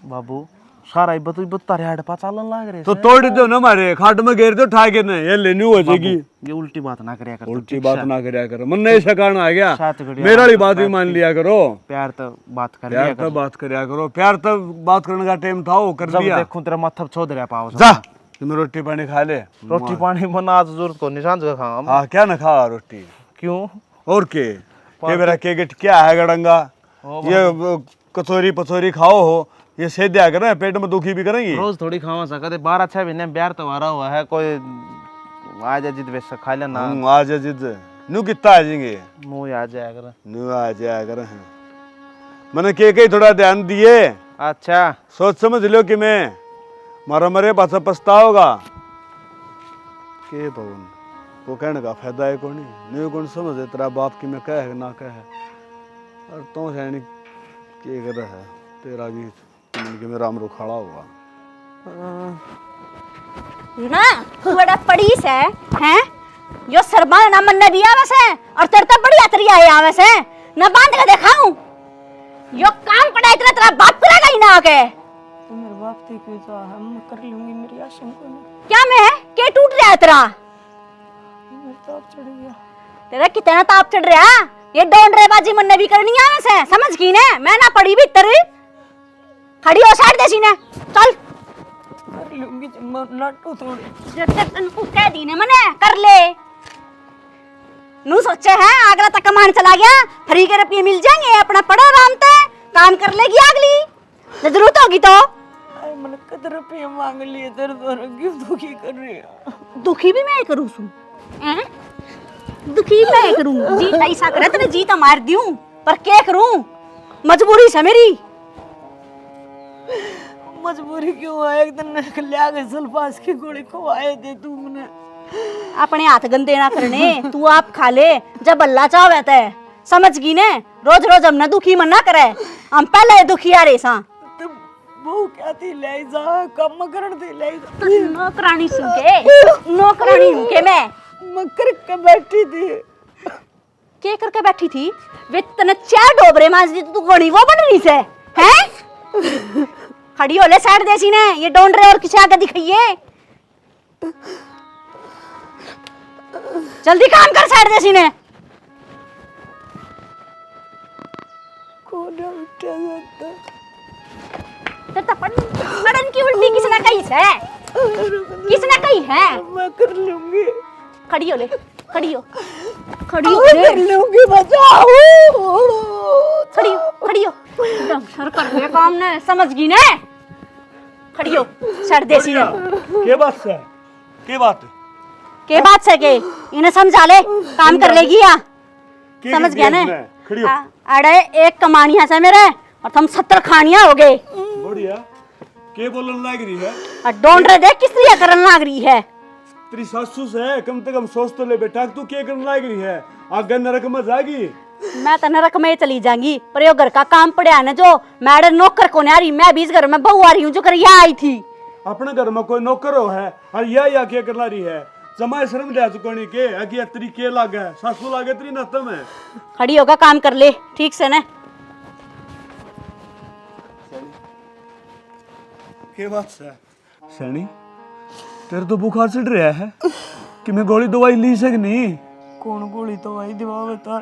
बाबू सारा इब्बत इब्बत तारे हड़पा चालन लाग रहे तो तोड़ दो ना मारे खाट में घेर दो ठा के नहीं ये लेनी हो जाएगी ये उल्टी बात ना करया कर उल्टी बात ना करया करो मन नहीं सकाना आ गया साथ घड़िया मेरा वाली बात भी मान लिया करो प्यार तो बात कर प्यार लिया तो बात करया करो प्यार तो बात करने का टाइम था वो कर जब दिया देखूं तेरा माथा छोड़ रहा पाओ जा तुम रोटी पानी खा ले रोटी पानी मन आज जरूरत को निशान जगह खाऊंगा हाँ क्या ना खा रोटी क्यों और के मेरा के गिट क्या है गड़ंगा ये कचौरी पचौरी खाओ हो ये सेध दिया कर पेट में दुखी भी करेंगी रोज थोड़ी खावा सकते 12-6 महीने ब्याह तो हमारा हुआ है कोई आ जा जिद वैसा खा लेना आज जिद नू कितना आ जाएंगे मुंह आ जाया कर नू आ जाया कर मैंने के थोड़ा ध्यान दिए अच्छा सोच समझ लो कि मैं मारा मरे पासा पछताओगा के पवन वो कहने का फायदा है कौन नहीं कौन समझे तेरा बाप की मैं कह है ना कह है और तो सैनिक के कर है तेरा भी के में राम रुखाड़ा हुआ ना तू बड़ा पड़ीस है यो सरबान ना मन भी आवे से और तेरे तो बड़ी अतरी आए आवे से ना बांध के दिखाऊं यो काम पड़ा इतना तेरा बाप करेगा ही ना आके तो मेरे बाप थे क्यों तो हम कर लूंगी मेरी आशा को नहीं क्या मैं के टूट रहा है तेरा मेरे ताप चढ़ गया तेरा कितना ताप चढ़ रहा ये डोंडरेबाजी मन भी करनी आवे से समझ की ने मैं ना पड़ी भी तेरी खड़ी हो साइड देसी ने चल कर लूंगी जब मैं लाटू थोड़ी जब तक तनको कह दी ने मने कर ले नू सोचे है अगला तक कमान चला गया फ्री के रुपये मिल जाएंगे अपना पड़ा आराम ते काम कर लेगी अगली जब जरूरत होगी तो अरे मैंने कितने रुपये मांग लिए तेरे द्वारा, क्यों दुखी कर रही है? दुखी भी मैं करूँ सू हैं? दुखी मैं करूँ जी? ऐसा करे तेरे जी तो मार दूं, पर क्या करूँ, मजबूरी से मेरी। मजबूरी क्यों है? एक दिन लिया के सल्फास की गोली खवाए थे तुमने। अपने हाथ गंदे ना करने, तू आप खा ले जब अल्लाह चाहे ते, समझ गई ने? रोज रोज हम ना दुखी मन ना करे, हम पहले दुखी आ रहे सा। तो वो क्या थी ले जा, कम करण थी ले जा। तो नौकरानी सुन के, नौकरानी हूं के मैं करके बैठी थी। क्या करके बैठी थी? वे तने चार डोबरे मांस दी, तू गणी वो बन रही से हैं? खड़ी होले साइड देसी ने, ये ढूंढ रहे और किसी आगे दिखाइए। जल्दी काम कर साइड देसी ने। कौन उठा जाता? तेरे तपन मड़न की उल्टी किसने कही से? किसने कही है? मैं कर लूंगी। खड़ी होले, खड़ी हो, खड़ी हो, मैं कर लूंगी, बचाओ। खड़ी हो, खड़ी हो। एकदम सर कर रहे काम ने, समझ गई ने? खड़ी हो साइड देसी ने। के बात है? के बात है? के बात से के इन्हें समझा ले, काम कर लेगी या के समझ के गया ने? इसमें? खड़ी हो। अरे एक कमानिया से मेरे और तुम 70 खानिया हो गए। बढ़िया। के बोलन लग रही है? और ढूंढ रहे देख किस लिए करन लाग रही है? तेरी सासू से कम से कम सोच तो ले बेटा, तू क्या करने लग रही है? आगे नरक में जाएगी। मैं तो नरक में चली जाऊंगी, पर यो घर का काम पड़ा है जो मैडम नौकर को नहीं आ रही, मैं भी इस घर में बहू आ रही हूँ जो कर यहाँ आई थी। अपने घर में कोई नौकर हो है और या क्या करना रही है? जमाए शर्म ले चुकोनी के अकी तेरी के लागे सासू लागे तेरी नतम है। खड़ी होगा काम कर ले ठीक से ना। के बात से सैनी तेरे तो बुखार चढ़ रहा है कि मैं गोली दवाई ली सक नहीं? कौन गोली दवाई दिवा बता?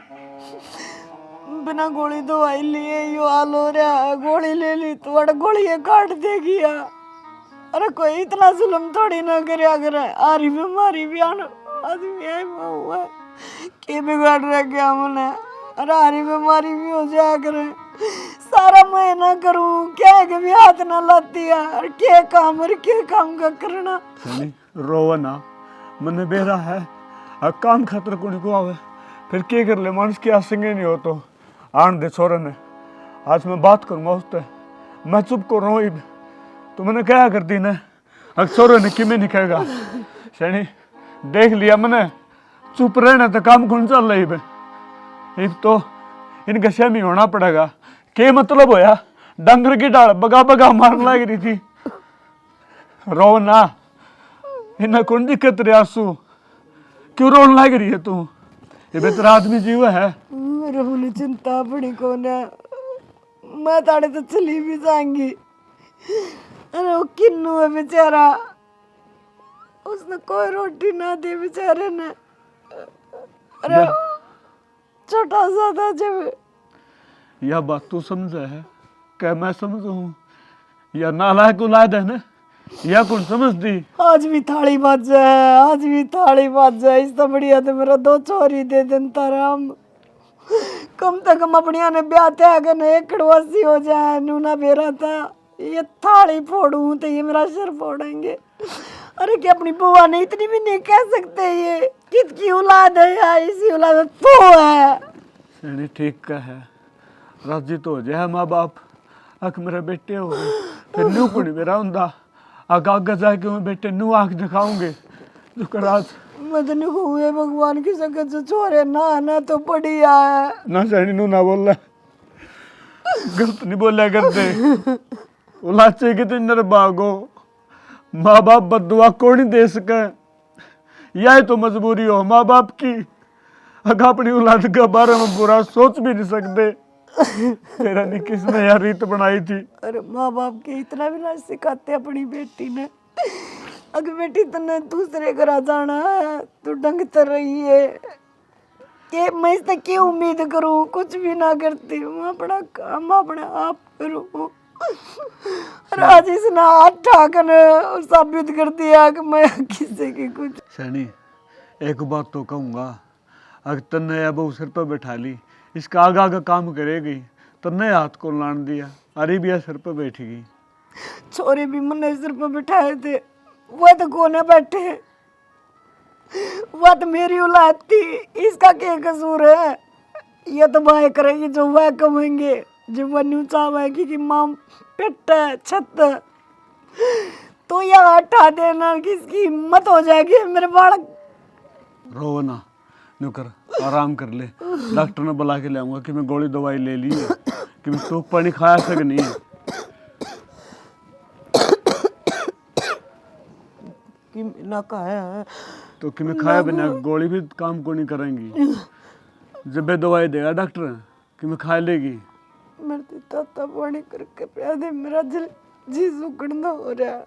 बिना गोली दवाई लिए यो हाल हो रहा। गोली ले ली तो अड़ गोली काट देगी या। अरे कोई इतना जुल्म थोड़ी ना करे, अगर आरी बीमारी भी आदमी है हुआ के बिगाड़ रहा क्या मैंने? अरे आरी बीमारी भी हो जाया करे, सारा मैं ना करूं क्या कभी हाथ ना लाती है और के काम का करना। सैनी रोवा ना, मन बेरा है और काम खातर कोनी को आवे फिर के कर ले? मानुस की आसंगे नहीं हो तो आन दे छोरे ने। आज मैं बात करूंगा उससे, मैं चुप कर रहा हूँ तो मैंने क्या कर दी ने छोरे ने कि में नहीं कहेगा। सैनी देख लिया मैंने, चुप रहना तो काम कौन चल रही है? तो इनका शमी होना पड़ेगा। के मतलब होया डंगर की डाल बगा बगा मारने लग रही थी। रो ना, इन्हें कौन दिक्कत रे आंसू? क्यों रोन लग रही है तू? ये बेहतर आदमी जीव है। मेरे मुझे चिंता पड़ी कौन है, मैं ताड़े तो चली भी जाऊंगी। अरे वो किन्नू है बेचारा, उसने कोई रोटी ना दी बेचारे ने। अरे छोटा सा था जब। यह बात तू समझे है क्या मैं समझू? या नालायक औलाद है ना, या कौन समझ दी? आज भी थाली बाज है, आज भी थाली बाज है। इससे बढ़िया तो मेरा दो छोरी दे देता राम, कम से कम अपनिया ने ब्याह त्याग ने एक कड़वासी हो जाए। नूना बेरा था ये थाली फोड़ू तो ये मेरा सिर फोड़ेंगे। अरे क्या अपनी बुआ ने इतनी भी नहीं कह सकते? ये किसकी औलाद है या इसी औलाद में तो है। सैनी ठीक का है, राजी तो हो जाए माँ बाप अख मेरे बेटे हो गए फिर न्यू कुड़ी मेरा हुंदा आगे आगे जाके मैं बेटे न्यू आंख दिखाऊंगे जो कर आज मदन हुए भगवान की संगत से छोरे ना तो बढ़िया है ना। सैनी नू ना बोल गलत नहीं बोलिया करते। औलाद चाहिए कि नर भागो, माँ बाप बदुआ कौन ही दे सके? यह तो मजबूरी हो माँ बाप की, अगर अपनी औलाद के बारे में बुरा सोच भी नहीं सकते। तेरा नहीं किसने यार रीत बनाई थी? अरे माँ बाप के इतना भी ना सिखाते अपनी बेटी ने। अगर बेटी तने दूसरे घर जाना है तो ढंग तर रही है कि मैं इससे क्यों उम्मीद करूं? कुछ भी ना करती हूँ, अपना काम अपने आप करूँ। आज इसने हाथ ठाकर साबित कर दिया कि मैं किसी की कुछ। सैनी एक बात तो कहूँगा, अगर तन्ने या बहू सिर पर बैठा ली इसका आगा काम करेगी तन्ने हाथ को लान दिया अरे भी सिर पर बैठेगी। छोरे भी मैंने सिर पर बिठाए थे, वह तो कोने बैठे, वह तो मेरी औलाद थी, इसका क्या कसूर है? ये तो वह करेगी जो वह कमेंगे, जो वह न्यू चाहेगी कि माँ पेट छत, तो यह हटा देना किसकी हिम्मत हो जाएगी मेरे बालक। रो ना, न्यू कर, आराम कर ले। डॉक्टर ने बुला के ले आऊंगा कि मैं गोली दवाई ले ली है, कि मैं तो पानी खाया सक नहीं है। कि ना खाया है तो कि मैं खाया बिना गोली भी काम को नहीं करेंगी। जब भी दवाई देगा डॉक्टर कि मैं खा लेगी। मेरे ताता पानी करके पिया दे, मेरा दिल जी सुकड़ना हो रहा।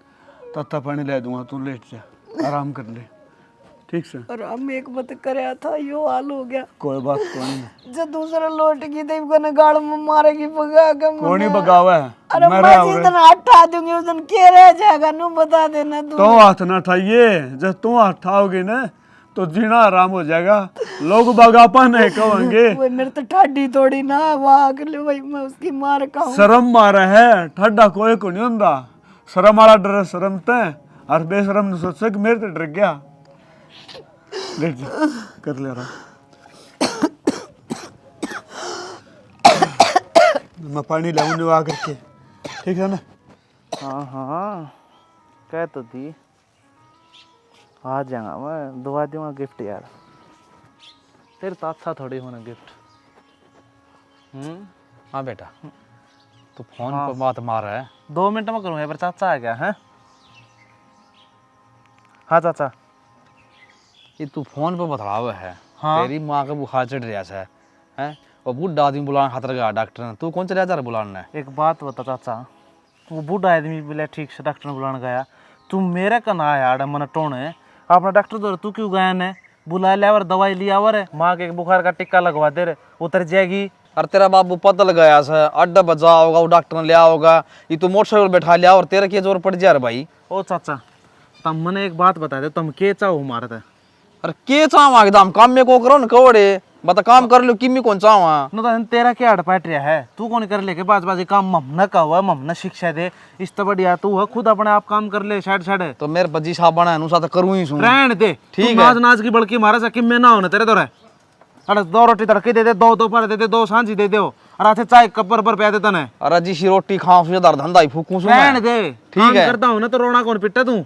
तत्ता पानी ले दूंगा, तू लेट जा, आराम कर ले, ठीक से। और हम एक बात करया था, यो हाल हो गया। कोई बात नहीं, जो दूसरा लौट की देव को गाड़ में मारेगी भगा के कौन नहीं भगावा है। अरे मैं जिस दिन हटा दूंगी उस दिन के रह जाएगा, नू बता देना तू। तो हाथ ना उठाइए, जब तू हाथ उठाओगे ना तो जीना आराम हो जाएगा, लोग बगापा नहीं कहेंगे। वो मेरे तो ठाडी थोड़ी ना, वहाँ के लिए वही मैं उसकी मार कहूँ। शर्म मारा है, ठंडा कोई को नहीं होता। शर्म वाला डर शर्म ते, और बेशरम ने सोचा कि मेरे तो डर गया। लेट जा, कर ले रहा। मैं पानी लाऊंगा आकर के, ठीक है ना? हाँ हाँ कह तो दी, आ जाऊंगा मैं, दुआ दूंगा गिफ्ट यार। तेरे तो अच्छा थोड़ी होना गिफ्ट। हाँ बेटा, तू फोन पर बात मार रहा है। 2 मिनट में करूँगा, पर चाचा आ गया है। हाँ चाचा, ये तू फोन पर बता हुआ है। हाँ। तेरी माँ का बुखार चढ़ रहा है, हैं? और बूढ़ा आदमी बुलाने खातर गया डॉक्टर ने, तू कौन चला जा रहा बुलाने? एक बात बता चाचा, वो बूढ़ा आदमी बोले ठीक से डॉक्टर ने बुलाने गया, तू मेरे का ना यार मन टोने अपना डॉक्टर दो, तू क्यों गया ने? बुला लिया और दवाई लिया और माँ के बुखार का टिक्का लगवा दे रे, उतर जाएगी। और तेरा बाबू पतल गया से अड्डा बजा होगा, वो डॉक्टर ने लिया होगा, ये तू मोटरसाइकिल बैठा लिया और तेरा क्या जोर पड़ जा रहा भाई? ओ चाचा, तुम मने एक बात बता दे, तुम के चाहो मारे थे? अरे के चावा एकदम काम में को करो न कवड़े, बता काम कर लो, किमी कौन चावा? नो तो तेरा क्या अड़ पाट रहा है? तू कौन कर लेके बाज बाजी काम ममना का हुआ, ममना शिक्षा दे, इस तो बढ़िया तू है खुद अपने आप काम कर ले, साइड साइड। तो मेरे बजी साहब बना अनुसार तो करूँ ही सुन। रहने दे, ठीक तू है। नाच नाच की बड़की मारा सा, किम में ना होने तेरे तो रहे। अरे 2 रोटी तड़के दे दे, 2 दोपहर दे दे, 2 सांझी दे दो, और आते चाय कपर पर पिया दे तने। अरे जी सी रोटी खाऊं से ज्यादा धंधा ही फूकूं सुन। रहने दे, ठीक है। करता हूँ ना तो रोना कौन पिट्टा तू?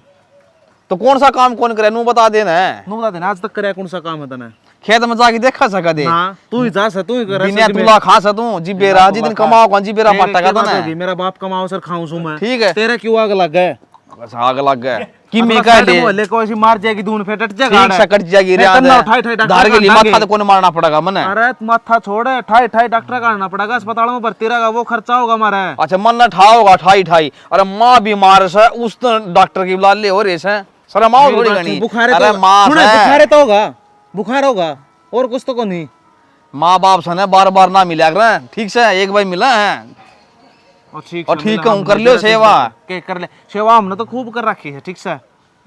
तो कौन सा काम कौन करे नू बता देना है। नु बता देना आज तक करे कौन सा काम है तने? खेत में जाके देखा सका दे। हाँ तू ही जा सा, तू ही कर। बिना तुला खा सा तू जी बेरा जी दिन कमाओ कौन जी बेरा पट्टा का तने। मेरा बाप कमाओ सर खाऊं सु मैं। ठीक है। तेरे क्यों आग लग गए? बस आग लग गया किमी का ले मोहल्ले को ऐसी मार जाएगी, दून फेट जाएगा। ठीक से कट जाएगी रे आदे धार के लिए माथा तो कौन मारना पड़ेगा मने। अरे माथा छोड़, ठाई ठाई डॉक्टर का आना पड़ेगा, अस्पताल में भर्ती रहेगा, वो खर्चा होगा हमारा। अच्छा मन ना ठाओगा ठाई ठाई। अरे माँ बीमार से उस डॉक्टर की बुला ले हो रे से शर्म आओ थोड़ी घनी। अरे माँ बुखार तो होगा, बुखार होगा और कुछ तो को नहीं। माँ बाप से बार बार ना मिला कर, ठीक से एक बार मिला है और ठीक कहूँ कर लियो सेवा के कर ले सेवा, हमने तो खूब कर रखी है। ठीक से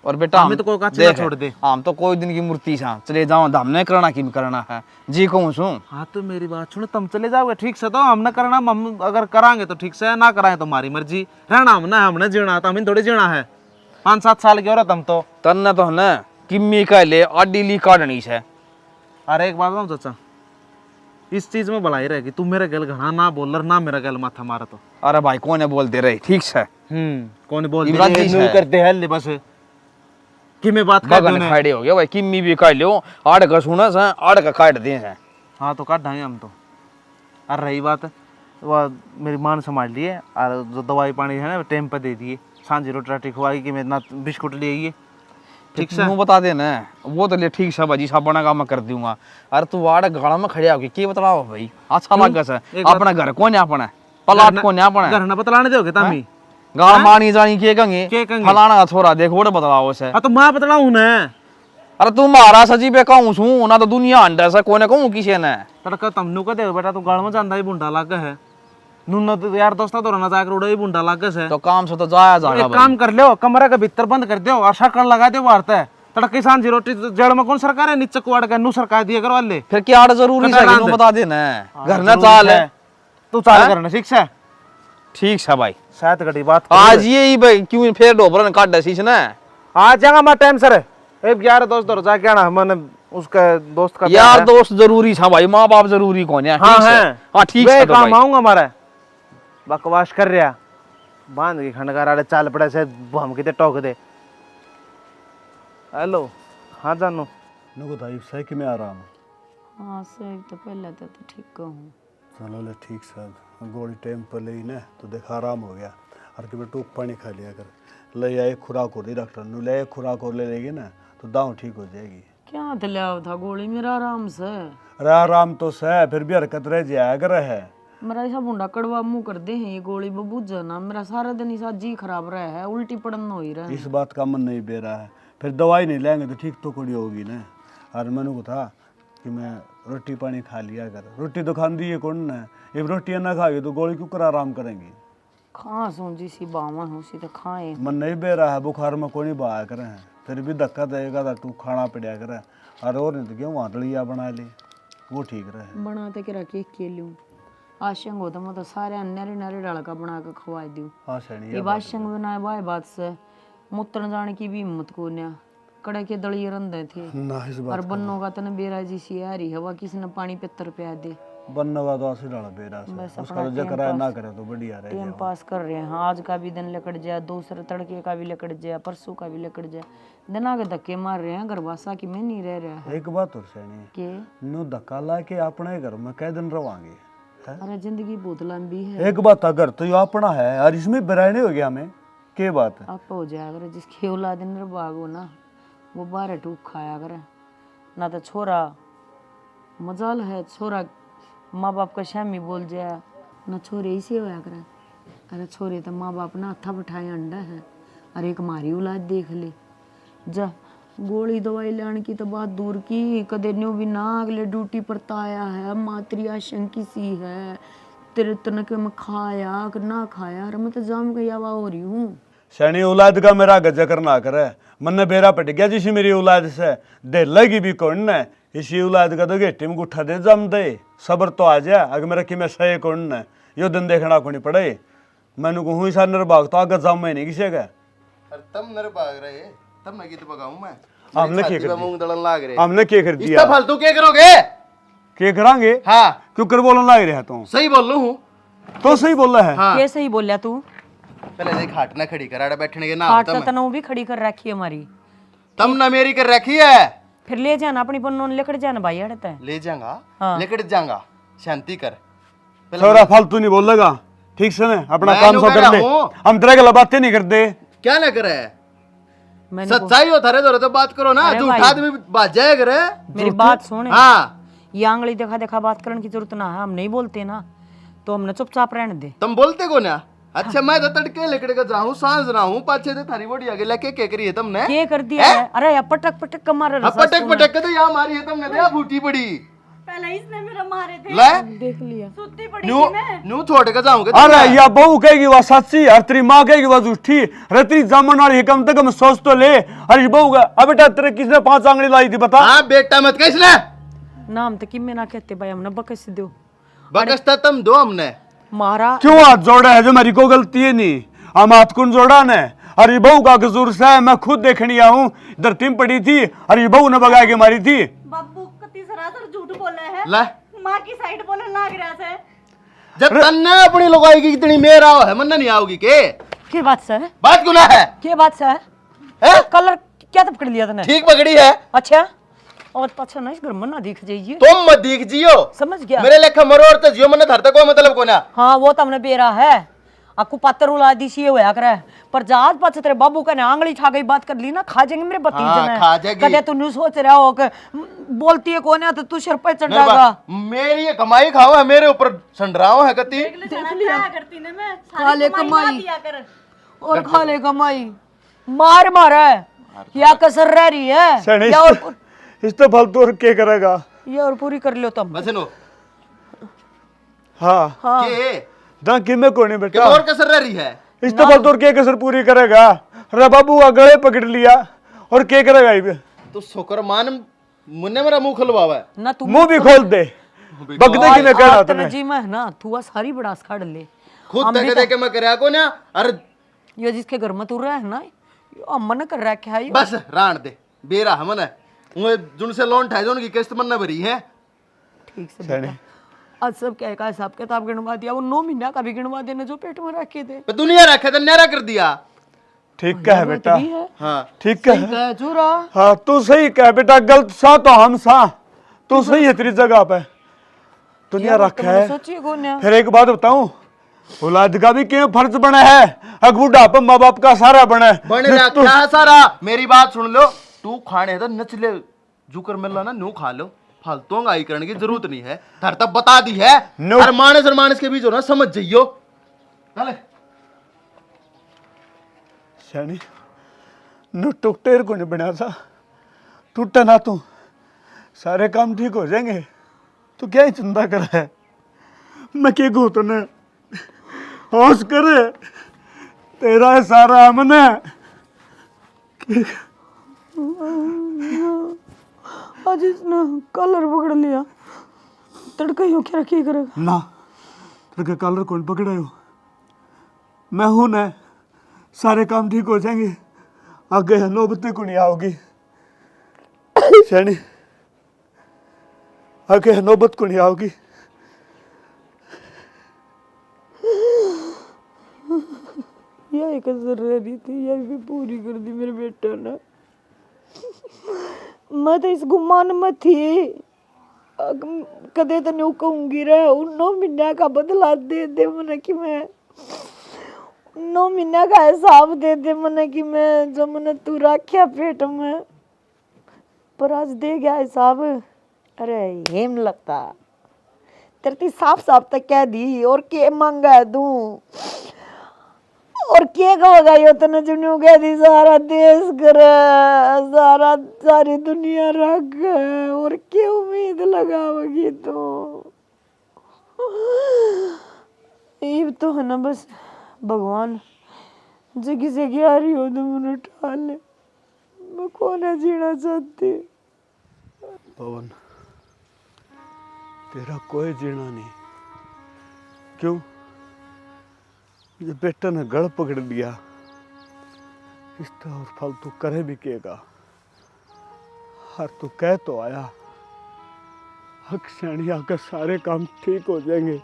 और बेटा हमें तो कोई काची ना छोड़ दे। हम तो कोई दिन की मूर्ति सा चले जाओ, हमने करना की करना है जी कहूँ सू। हाँ तो मेरी बात सुनो, तुम चले जाओगे ठीक से तो हमने करना, हम अगर कराएंगे तो ठीक से, ना कराएं तो हमारी मर्जी। रहना हमने जीना था, हमें थोड़ी जीना है। 5-7 साल की औरत हम तो तन्ने तो है किम्मी का ले आडी ली काटनी से। अरे एक बात बताऊं चाचा, इस चीज में भलाई रहेगी, तू मेरे गल घना ना बोल ना मेरा गल माथा मारा तो। अरे भाई कौन है बोलते रहे ठीक से। कौन बोल इमरान जी है। करते हैं ले बस कि मैं बात कर दूं। खाड़े हो गया भाई, किम्मी भी काट लियो, आड़ का सुना सा आड़ का काट दे हैं। हाँ तो काट ढाएंगे हम तो। और रही बात वो मेरी मां ने संभाल लिए, और जो दवाई पानी है ना टाइम पर दे दिए, सांझी रोटी राटी खुआई कि मैं ना बिस्कुट ले आइए। ठीक से बता देना वो तो ले ठीक से भाजी साहब बना मैं कर दूंगा। अरे तू वाड़ गाड़ा में खड़े होके के बतलाओ भाई, अच्छा लगा से अपना घर कौन है, अपना पलाट कौन है, अपना घर ना बतलाने दोगे तामी गाड़ मानी जानी के कंगे फलाना छोरा देख वो बतलाओ से। हाँ तो मैं बतलाऊं ना। अरे तू मारा सजी पे कहूं सू ना तो दुनिया अंडा से कोने कहूं किसी ने तड़का तमनु का दे बेटा, तू गाड़ में जांदा ही बुंडा लाग है नुन तो यार दोस्ता तो ना जाकर उड़ा ही बुंडा लाग है। तो काम से तो जाया जाएगा एक काम कर लो, कमरे के भीतर बंद कर दो और शक्कर लगा दो वार्ता है। तड़के सांझी रोटी जड़ में कौन सरकार है, नीचे कुआड़ का नू सरकार दिया करो वाले। फिर क्या जरूरी है बता देना घर ना चाल है तू चाल करना ठीक से। ठीक है भाई शायद घड़ी बात आज ये भाई क्यों फिर डोबरन काट दसीस ना आ जाएगा मैं टाइम सर एक यार दोस्त और जाके आना मैंने उसका दोस्त का यार दोस्त जरूरी था भाई, माँ बाप जरूरी कौन है? हाँ ठीक है। है हाँ ठीक वे है तो काम भाई। आऊंगा हमारा बकवास कर रहा बांध के खंडकार आड़े चाल पड़े से हम किते टोक दे। हेलो हाँ जानू नुको ताई सही कि मैं आराम हाँ सही तो पहले तो ठीक कहूँ। चलो ले ठीक साहब, गोली टाइम पर ले ना तो देखा आराम हो गया। और कि टूक पानी खा लिया कर, ले आए खुराक हो रही डॉक्टर ने ले खुराक और ले लेगी ना तो दाव ठीक हो जाएगी। क्या दिलाया था गोली मेरा आराम से? अरे आराम तो सह फिर भी हरकत रह जाया कर है। मेरा ऐसा मुंडा कड़वा मुंह कर दे हैं ये गोली बबूझ ना, मेरा सारा दिन ऐसा जी खराब रहा है, उल्टी पड़न हो ही रहा है। इस बात का मन नहीं बे रहा है, फिर दवाई नहीं लेंगे तो ठीक तो कुड़ी होगी ना। और मैंने को था कि मैं रोटी पानी खा लिया कर, रोटी तो खाती है कौन ना, जब रोटियाँ ना खाएगी तो गोली क्यों कर आराम करेंगी। खा सोची सी बावा हो सी तो खाए। मन नहीं बे रहा है, बुखार में कोई नहीं बहाया करे हैं, फिर भी धक्का देगा तो तू खाना पड़ा करे। और नहीं तो क्यों वाटलिया बना ली वो ठीक रहे। बनाते के रखे के लूँ आशंग हो तो मैं तो सारे नारे नारे डाल का बना के खवा दूँ। हाँ सैनी ये आशंग बनाए बाय बात से मुतन जाने की भी हिम्मत को न्या कड़े के दलिए रंधे थे। ना इस और बन्नों का तने बेराजी सी आ रही हवा किसी ने पानी पितर पिया दे बनने का तो आसी डाला बेरा से, बस उसका अपना तो टाइम जकरा पास- ना करे तो बढ़िया रहे। टाइम पास कर रहे हैं। आज का भी दिन लकड़ जाए, दूसरे तड़के का भी लकड़ जाए, परसों का भी लकड़ जाए, दिन आगे धक्के मार रहे हैं। गरबासा की में नहीं रह रहा है एक बात और सैनी कि नो धक्का ला के अपने घर में कै दिन रवांगे है? अरे जिंदगी बहुत लंबी है। एक बात अगर तो यो अपना है और इसमें बराने हो गया हमें के बात है। आप हो जाए अगर जिसकी औलाद निर्भाग हो ना वो बारह टूक खाया करे ना तो छोरा मजाल है, छोरा माँ बाप का शामी बोल जाए ना छोरे इसे होया करे। अरे छोरे तो माँ बाप ना हथा बैठाए अंडा है। अरे एक हमारी औलाद देख ले जा गोली दवाई लाने की तो बात दूर की, कदे न्यू भी ना अगले ड्यूटी पर ताया है, मातृ आशंकी सी है तेरे तनक में खाया कि ना खाया। अरे मैं तो जाम गई हवा हो रही हूँ। सैनी औलाद का मेरा गजा करना करे, मन ने बेरा पट गया जिसी मेरी औलाद से दे लगी भी कौन ने, इसी औलाद का तो गेटी में गुठा दे जम दे सबर तो आ जा। अगर मेरा कि मैं सही कौन ने यो दिन देखना को नहीं पड़े। मैंने कहूँ ईसा निर्भाग तो आगे जाम में नहीं किसी का। अरे तब नर भाग रहे तब मैं गीत बगाऊं मैं हमने क्या कर मूंग दड़न लाग रहे दिया, हमने क्या कर इसका दिया, फालतू क्या करोगे? क्या करांगे? हाँ क्यों कर बोलने लग रहा तो सही बोल लू हूँ। तो सही बोल रहा है। हाँ कैसे ही बोलिया तू? पहले देख हाट ना खड़ी कर आड़े बैठने के ना हाट तो तनऊ भी खड़ी कर रखी है हमारी, तम ना मेरी कर रखी है। फिर ले जाना अपनी पन्नों लेकर जाना भाई अड़ता है। ले जाऊंगा हाँ। लेकर जाऊंगा शांति कर। छोरा फालतू नहीं बोल लगा ठीक से ना अपना मैं काम नु सो कर कर ले, रहा हूँ। हम तेरे गला बातें नहीं करते। क्या ना करे मैंने सच्चाई हो थारे तो बात करो ना, अरे झूठा भाई। आदमी बात जाया करे। मेरी बात सुन, हाँ ये आंगली देखा देखा बात करने की जरूरत ना है। हम नहीं बोलते ना तो हमने चुपचाप रहने दे। तुम बोलते को ना। अच्छा मैं तो तड़के लेकर के जाऊं सांझ रहा हूं पाछे से थारी बॉडी आगे लेके के करी है तुमने? ये कर दिया है। अरे यार पटक पटक का मार रहा पटक पटक के तो यहाँ मारी है तुमने, तो यहाँ फूटी पड़ी। पहले इसने मेरा मारे थे, ले देख लिया। सुत्ती पड़ी न्यू थी मैं। न्यू छोड़ के जाऊंगे अरे या बहू कहेगी वह सच्ची और तेरी माँ कहेगी वह झूठी। रती जमन वाली कम से कम सोच तो ले। अरे बहू का अब बेटा तेरे किसने 5 आंगली लाई थी बता? हाँ बेटा मत कह इसने नाम तो किम में ना कहते भाई, हमने बकस दो बकसता तुम दो हमने मारा। क्यों हाथ जोड़ा है? जो मेरी को गलती है नहीं, हम हाथ कौन जोड़ा ने? अरे बहू का कसूर से है, मैं खुद देखनी आऊं धरती में पड़ी थी। अरे बहू ने भगा के मारी थी। बाबू कति सरासर झूठ बोले है, ले माँ की साइड बोलने लाग रहा से। जब तन्ने अपनी लगाई की इतनी मेर आओ है मन नहीं आओगी के बात से है? बात गुना है क्या बात से है? हैं? कलर क्या तब पकड़ लिया तूने? ठीक पकड़ी है अच्छा और अच्छा ना इस घर में ना दिख जाइए। तुम मत दिख जियो समझ गया? मेरे लेखा मरो और तो जियो मन धरते कोई मतलब को ना। हाँ वो तो हमने बेरा है आपको पात्र उला दी सी होया करे पर जहाज पाछ तेरे बाबू का ने आंगली छा गई बात कर ली ना खा जाएंगे मेरे भतीजे हाँ, ने। खा जाएगी। कदे तू न्यू सोच रहा हो कि बोलती है कौन है तो तू सिर पे चढ़ मेरे जाएगा। मेरी ये कमाई खाओ है मेरे ऊपर संडराओ है कति। क्या करती ने मैं खा ले सारी कमाई ना कमाई दिया कर। और खा ले कमाई मार मारा है या कसर रह रही है सैनी या और इस तो फालतू और क्या करेगा? ये और पूरी कर लो तुम। बस नो हाँ हाँ के ना कि मैं कोई नहीं क्या बेटा, और कसर रह रही है? इस तो फालतू और क्या कसर पूरी करेगा? अरे बाबू का गले पकड़ लिया और क्या करेगा? ये तो शुक्र मान मुन्ने मेरा मुंह खुलवावा है। ना तू मुंह भी खोल दे बगदे की ने कहना तूने। जी मैं ना तू सारी बड़ास काट ले खुद देखे देखे मैं करया को ना। अरे ये जिसके घर में तू रहा है ना, अम्मा ने कर रखा है ये। बस राण दे बेरा हमन है उहे जुन से लोन ठाए जोन की किस्त मन न भरी है। ठीक से बेटा, आज सब क्या का हिसाब किताब गिनवा दिया, वो 9 महीना का भी गिनवा देने जो पेट में रखे थे। पे दुनिया रखे तो न्यारा कर दिया। ठीक कह बेटा, हाँ ठीक कह। कह चूरा हाँ तू सही कह बेटा, गलत सा तो हम सा, तू सही है तेरी जगह पे। दुनिया रखा है। सोचिए कौन है। फिर एक बात बताऊं, औलाद का भी क्यों फर्ज बना है, अग बुढ़ापा माँ बाप का सारा बना है। बन रखा है सारा। मेरी बात सुन लो, तू खाने तो नच ले, जुकर मिल ना नू खा लो, फालतू गाई करने की जरूरत नहीं है। धर तब बता दी है, हर मानस और मानस के बीच हो ना, समझ जाइयो। चले शानी नु टुकटेर को नहीं बना था, टूटा ना तू, सारे काम ठीक हो जाएंगे। तू क्या ही चिंता कर है, मैं क्या कहूँ तूने, होश करे, तेरा है सारा हमने। आज इसने कलर पकड़ लिया, तड़का ही क्या रखी करेगा ना, तेरे कलर कौन पकड़ायो, मैं हूं ना, सारे काम ठीक हो जाएंगे, आगे नौबत को नहीं आओगी। शानी आगे नौबत को नहीं आओगी। यह एक असर रह रही थी, यह भी पूरी कर दी मेरे बेटा ने। मैं तो इस गुमान में थी, कदे तो नहीं कहूंगी रे, उन 9 महीने का बदला दे दे मने कि मैं 9 महीने का हिसाब दे दे मने कि मैं जो मने तू रखा पेट में, पर आज दे गया हिसाब। अरे हेम लगता तेरे साफ साफ तक कह दी, और के मांगा दूं, और के कहोगा यो तने जुनू कह दी, सारा देश कर, सारी दुनिया रख, और के उम्मीद लगाओगी तो। ये तो है ना बस भगवान जगी से क्या रही हो तो मुझे उठा ले, मैं कौन है जीना चाहती। पवन तेरा कोई जीना नहीं, क्यों, ये बेटा ने गड़ पकड़ लिया, इस तरह और फालतू करे भी केगा। हर तू कह तो आया, हक आकर सारे काम ठीक हो जाएंगे,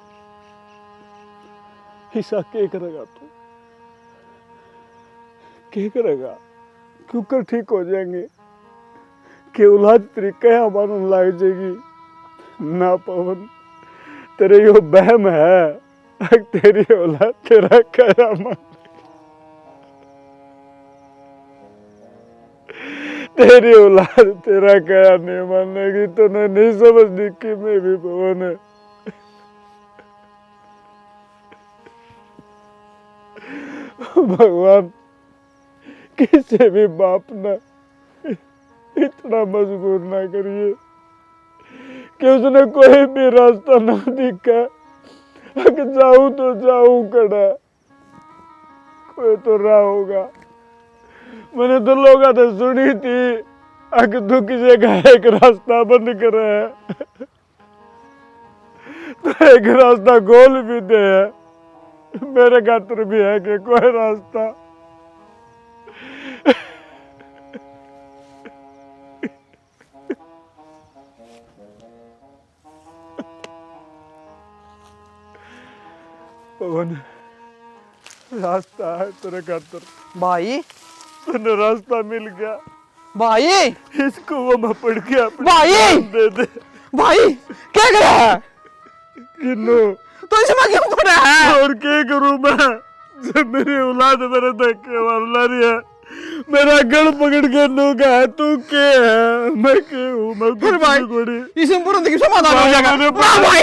ऐसा क्या करेगा तू, क्या करेगा, क्यों कर ठीक हो जाएंगे, कि औलाद तेरी क्या मानने लग जाएगी। ना पवन तेरे यो बहम है, तेरी औलाद तेरा क्या मान, तेरी औलाद तेरा क्या नहीं मानेगी, तो नहीं समझती कि मैं भी पवन है। भगवान किसी भी बाप ना इतना मजबूर ना करिए कि उसने कोई भी रास्ता ना दिखा, अगर जाऊं तो जाऊं कड़ा, कोई तो राह होगा। मैंने तो लोग तो सुनी थी, अगर तू किसी का एक रास्ता बंद करे तो एक रास्ता गोल भी दे, मेरे खातर भी है कि कोई रास्ता। पवन रास्ता है तेरे खातर भाई, तूने रास्ता मिल गया भाई, इसको वो मैं पढ़ के अपनी भाई! जान दे दे। भाई क्या कर रहा है, किन्नू तो इसमें क्यों पड़ा है। और क्या करूं मैं, जब मेरी औलाद मेरे धक्के मार रही है, मेरा गल पकड़ के नू का है, तू के है, मैं के हूँ, मैं कुछ नहीं कोड़ी। इसमें पूरा देखिए समाधान हो भाई, जाएगा। मैंने ना भाई,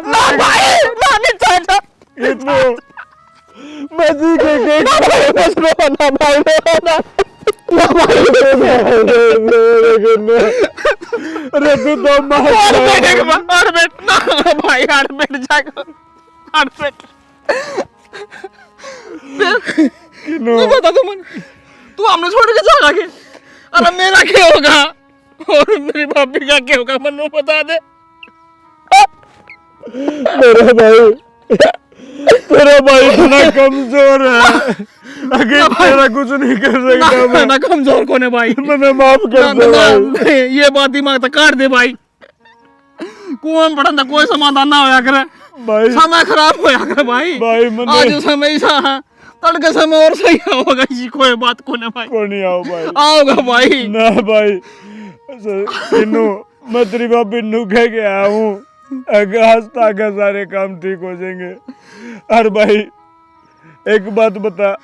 ना भाई, ना नहीं चाहता। किन्नू मैं जी के ना भाई, बस रो ना भाई, रो ना। ना भाई, अरे तू तो मार और बैठ ना भाई, और बैठ जाएगा, और बैठ। किन्नू तू बता, तू हमने छोड़ के चला के, अरे मेरा क्या होगा और मेरी भाभी का क्या होगा, मनु बता दे। मेरा भाई तेरा भाई इतना कमजोर है, अगर तेरा कुछ नहीं कर सकता मैं। ना कमजोर कौन है भाई? मैंने माफ कर दे भाई। ये बात दिमाग तक काट दे भाई। कुआं में पड़ा था, कोई समाधान ना होया करे भाई समय खराब होया करे भाई। भाई मैंने आज समय ऐसा है, तड़के समय और सही होगा, इसी कोई बात को ना भाई। को नहीं आओ भाई। आओगा भाई। ना भाई इन्नू मैं तेरी भाभी नू कह के आया हूँ, अगर हंसता का सारे काम ठीक हो जाएंगे। और भाई एक बात बता,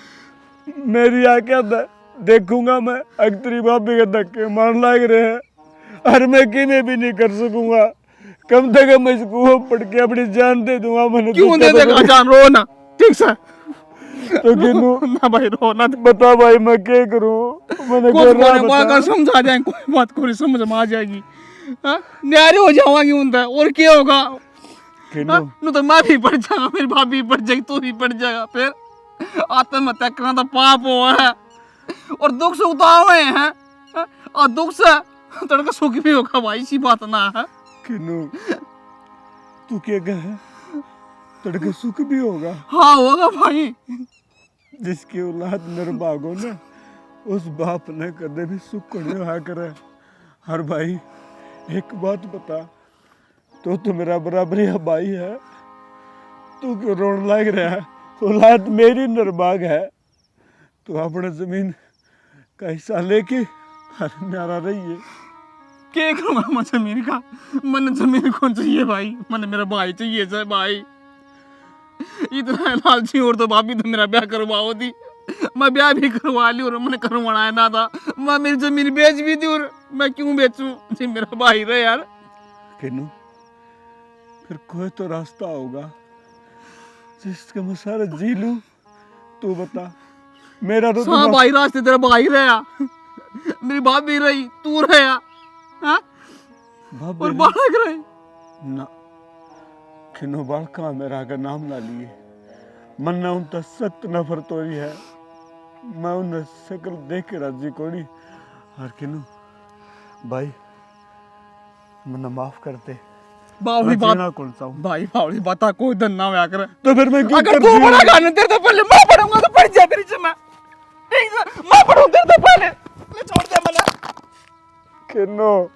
मेरी आंखें देखूंगा मैं अगर तेरी भाभी के धक्के मार लग रहे हैं, और मैं किने भी नहीं कर सकूंगा। कम से कम मैं इसको पढ़ के अपनी जान दे दूंगा। मैंने क्यों दे देगा जान? रो ना, ठीक से तो किन्नू ना भाई, रो ना। बता भाई मैं क्या करूं? मैंने कुछ कर रहा कोने बता। का समझा जाए, कोई बात को समझ में आ जाएगी। हाँ? न्यारी हो जाऊंगी उनका, और क्या होगा? किन्नू हाँ? नु तो मैं भी पड़ जाऊंगा, मेरी भाभी पड़ जाएगी, तू भी पड़ जाएगा। फिर आत्महत्या करना तो पाप हुआ है, और दुख से उतारे हैं। हाँ? और दुख से तड़का सुख भी होगा भाई, इसी बात ना है। किन्नू तू क्या कहे? तड़के सुख भी होगा। हाँ होगा भाई। जिसकी औलाद निर्भाग हो ना, उस बाप ने कदे भी सुख नहीं हुआ करे। हर भाई एक बात बता, तो मेरा बराबरी भाई है, तू क्यों रोने लग रहा है? औलाद मेरी निर्भाग है, तू अपने जमीन का हिस्सा लेके न्यारा रही है। क्या करूँगा मैं जमीन का? मैंने जमीन कौन चाहिए भाई? मैंने मेरा भाई चाहिए सर भाई। इतना लालची और तो भाभी तो मेरा ब्याह करवाओ थी, मैं ब्याह भी करवा ली और मैंने करवाना ना था। मैं मेरी जमीन बेच भी दी, और मैं क्यों बेचूं? जी मेरा भाई रहे यार। किन्नू फिर कोई तो रास्ता होगा जिसका मैं सारा जी लूं। तू बता, मेरा तो हाँ भाई, रास्ते तेरा भाई रहा, मेरी भाभी रही, तू रहा, हाँ? भाभी और बालक रहे। ना किन्नू बालका मेरा का नाम ना लिए, मन ना उनका सख्त नफरत हो रही है। मैं उन्हें शक्ल देख के राजी कोनी। और किन्नू भाई मन्ना माफ करते। बावली मैं बात जीना कौन सा हूँ? भाई, बावली बता, कोई धन ना होया करे। तो फिर मैं क्यों अगर कर तू जीऊं? बड़ा गाने तेरे तो पहले मैं पढ़ूंगा, तो पढ़ जा मेरी जमा, ठीक है? मैं पढ़ूं तेरे तो पहले, मैं छोड़ दे मना। किन्नू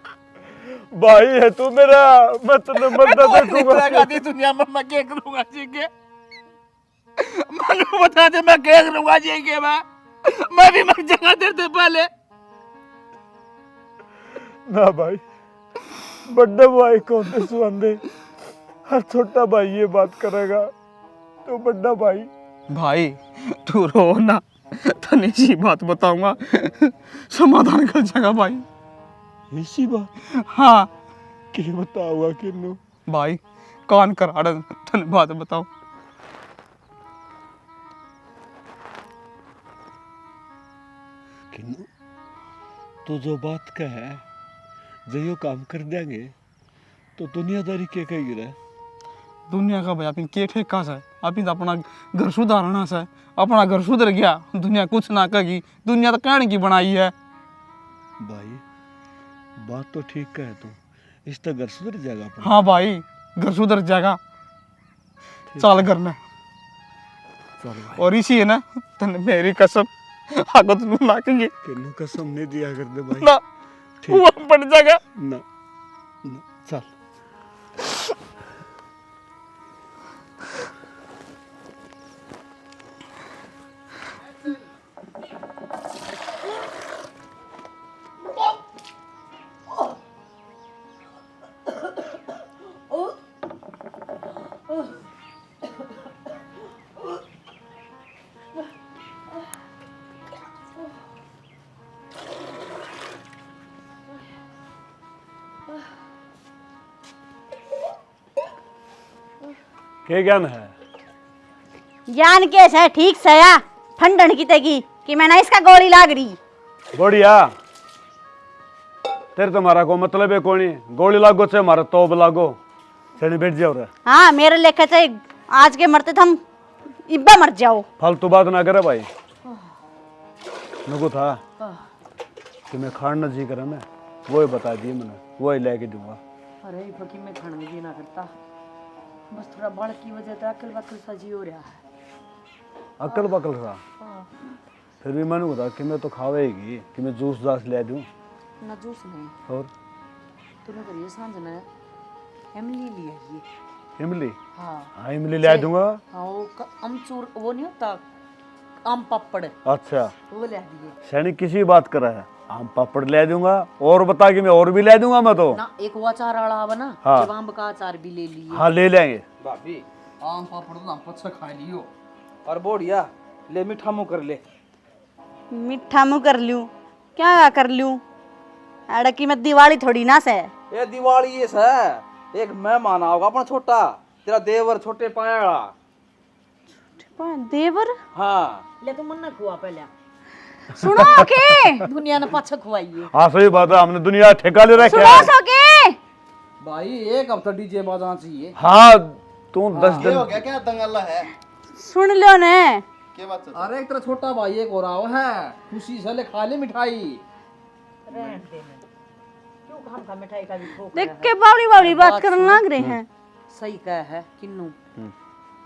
भाई है तू मेरा, मैं तुझे मरता देखूंगा। गाती दुनिया में मैं क्या करूंगा जी के? मालूम बता दे मैं क्या करूंगा जी के? मैं भी मर जाऊंगा तेरे तो पहले। ना भाई, बड़े भाई को होते सुहांदे, हर छोटा भाई ये बात करेगा तो बड़ा भाई। भाई तू रो ना, तने सी बात बताऊंगा, समाधान कर जाएगा भाई। इसी बात हाँ क्या बता हुआ किन्नू? भाई कान कराड़, तने बात बताऊं। किन्नू तो जो बात का है, जो यो काम कर देंगे तो दुनियादारी क्या कहेगी रे? दुनिया का भाई अपन के ठेका से, अपन तो अपना घर सुधारना से, अपना घर सुधर गया, दुनिया कुछ ना कहेगी। दुनिया तो कहने की बनाई है। भाई बात तो ठीक कहे तू, इस तरह घर सुधर जाएगा अपना। हाँ भाई, घर सुधर जाएगा, चाल करना। चल भाई, और इसी है ना, तने मेरी कसम आगत ना कहेंगे किन्नू कसम नहीं दिया कर दे भाई। ना, ठीक। वो पड़ जाएगा। ना ना चल। क्या ज्ञान है? ज्ञान केस है ठीक से या ठंडन की तेगी कि मैं ना इसका गोली लाग रही। बढ़िया, तेरे तुम्हारा को मतलब है कोनी, गोली लागो से हमारा तोब लागो, चढ़ी बैठ जाओ रे। हाँ मेरे लेखे से आज के मरते तुम इब्बे मर जाओ। फालतू बात ना करे भाई। नुको था कि मैं खाना जी करा मैं, वो ही बता दिए मैंने, वो ही लेके दूंगा। अरे फकीर मैं खाना भी ना करता। बस थोड़ा बाढ़ की वजह से अकल बकल सजी हो रहा है। अकल बकल सा हाँ, फिर भी मैंने बता कि मैं तो खावेगी कि मैं जूस जास ले दूं ना जूस नहीं, और तुम्हें करिए सांझ में इमली ली है ये। इमली। हाँ हाँ इमली ले दूंगा। हाँ, वो अमचूर वो नहीं होता आम पापड़, अच्छा वो ले दिए सैनिक किसी बात कर रहा है, आम पापड़ ले दूंगा और बता कि मैं और भी ले दूंगा मैं तो। ना। एक वो अचार वाला बना, हाँ। जब आम का अचार भी ले लिए। हाँ ले लेंगे। भाभी आम पापड़ तो हम पच्चा खा लियो और बोढ़िया ले मीठा मुँह कर ले। मीठा मुँह कर लूँ, क्या कर लूँ? अरे की मैं दिवाली थोड़ी ना से। ये दिवाली ये है, एक मेहमान आओगा अपना छोटा, तेरा देवर छोटे पाया। देवर हाँ ले तो मन ना खुआ पहले, सुनो के दुनिया ने पाछा खुआइए। हाँ सही बात है, हमने दुनिया ठेका ले रखा सुनो है। सो के भाई एक हफ्ता डीजे बजाना चाहिए। हाँ तू 10 दिन हो गया क्या दंगल्ला है? सुन लो ने। क्या बात है? अरे एक तेरा छोटा भाई एक और आओ है, खुशी से ले खा ले मिठाई। रहने देना, क्यों काम का मिठाई का भी ठोक देख रहा है। के बावली बावली बात करने लग रहे हैं। सही कह है किन्नू,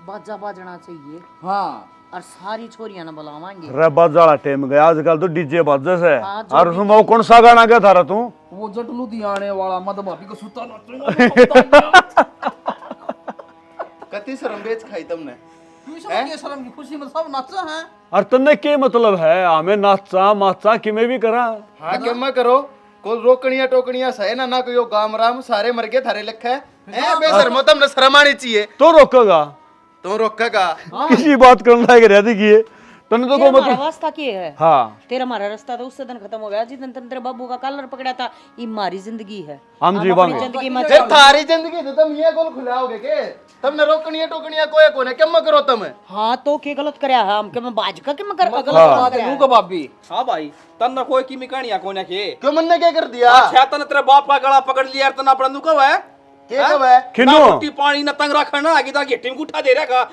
बाजा बाजना चाहिए हाँ और सारी छोरियां ना बुलावांगे। रे बाजारा टाइम गया आजकल तो डीजे बजे से। हाँ, जो और उसमें वो कौन सा गाना गया था तू? वो जटलू दियाने वाला मत भाभी को सुता नचूंगा। कति शर्म बेच खाई तुमने? शर्म की खुशी में सब नाचा है। और तन्ने के मतलब है हमें नाचा माचा कि मैं भी करा। हाँ क्या मैं करो कोई रोकनिया टोकनिया सहे ना ना कोई गाम राम सारे मर गए थारे लिखा है बेशर्मो तुमने शर्म आनी चाहिए। तो रोकेगा तो रोकेगा किसी बात करने लायक रहती की है तन्ने तो को तेरा हमारा मतलब। वास्ता क्या है? हाँ तेरा हमारा रास्ता तो उससे दिन खत्म हो गया जिस दिन तेरे बाबू का कॉलर पकड़ा था। ये हमारी जिंदगी है, हम अपनी जीवांगे। जिंदगी में जे थारी जिंदगी तो तुम ये गोल खुलाओगे के? तुमने रोकनिया टोकनिया कोई कोने क्या मैं करो तुम? हाँ तो के गलत करया है हम के मैं बाज का के मैं कर गलत हाँ। करया है। लूका भाभी। हाँ भाई तन्ना कोई की मिकानिया कोने के। क्यों मैंने क्या कर दिया? अच्छा तने तेरे बाप का गला पकड़ लिया तना अपना नुका है। क्या कब है? खिन्नू ना रोटी पानी ना तंग रखा ना आगे तक गेटी में उठा दे रहा।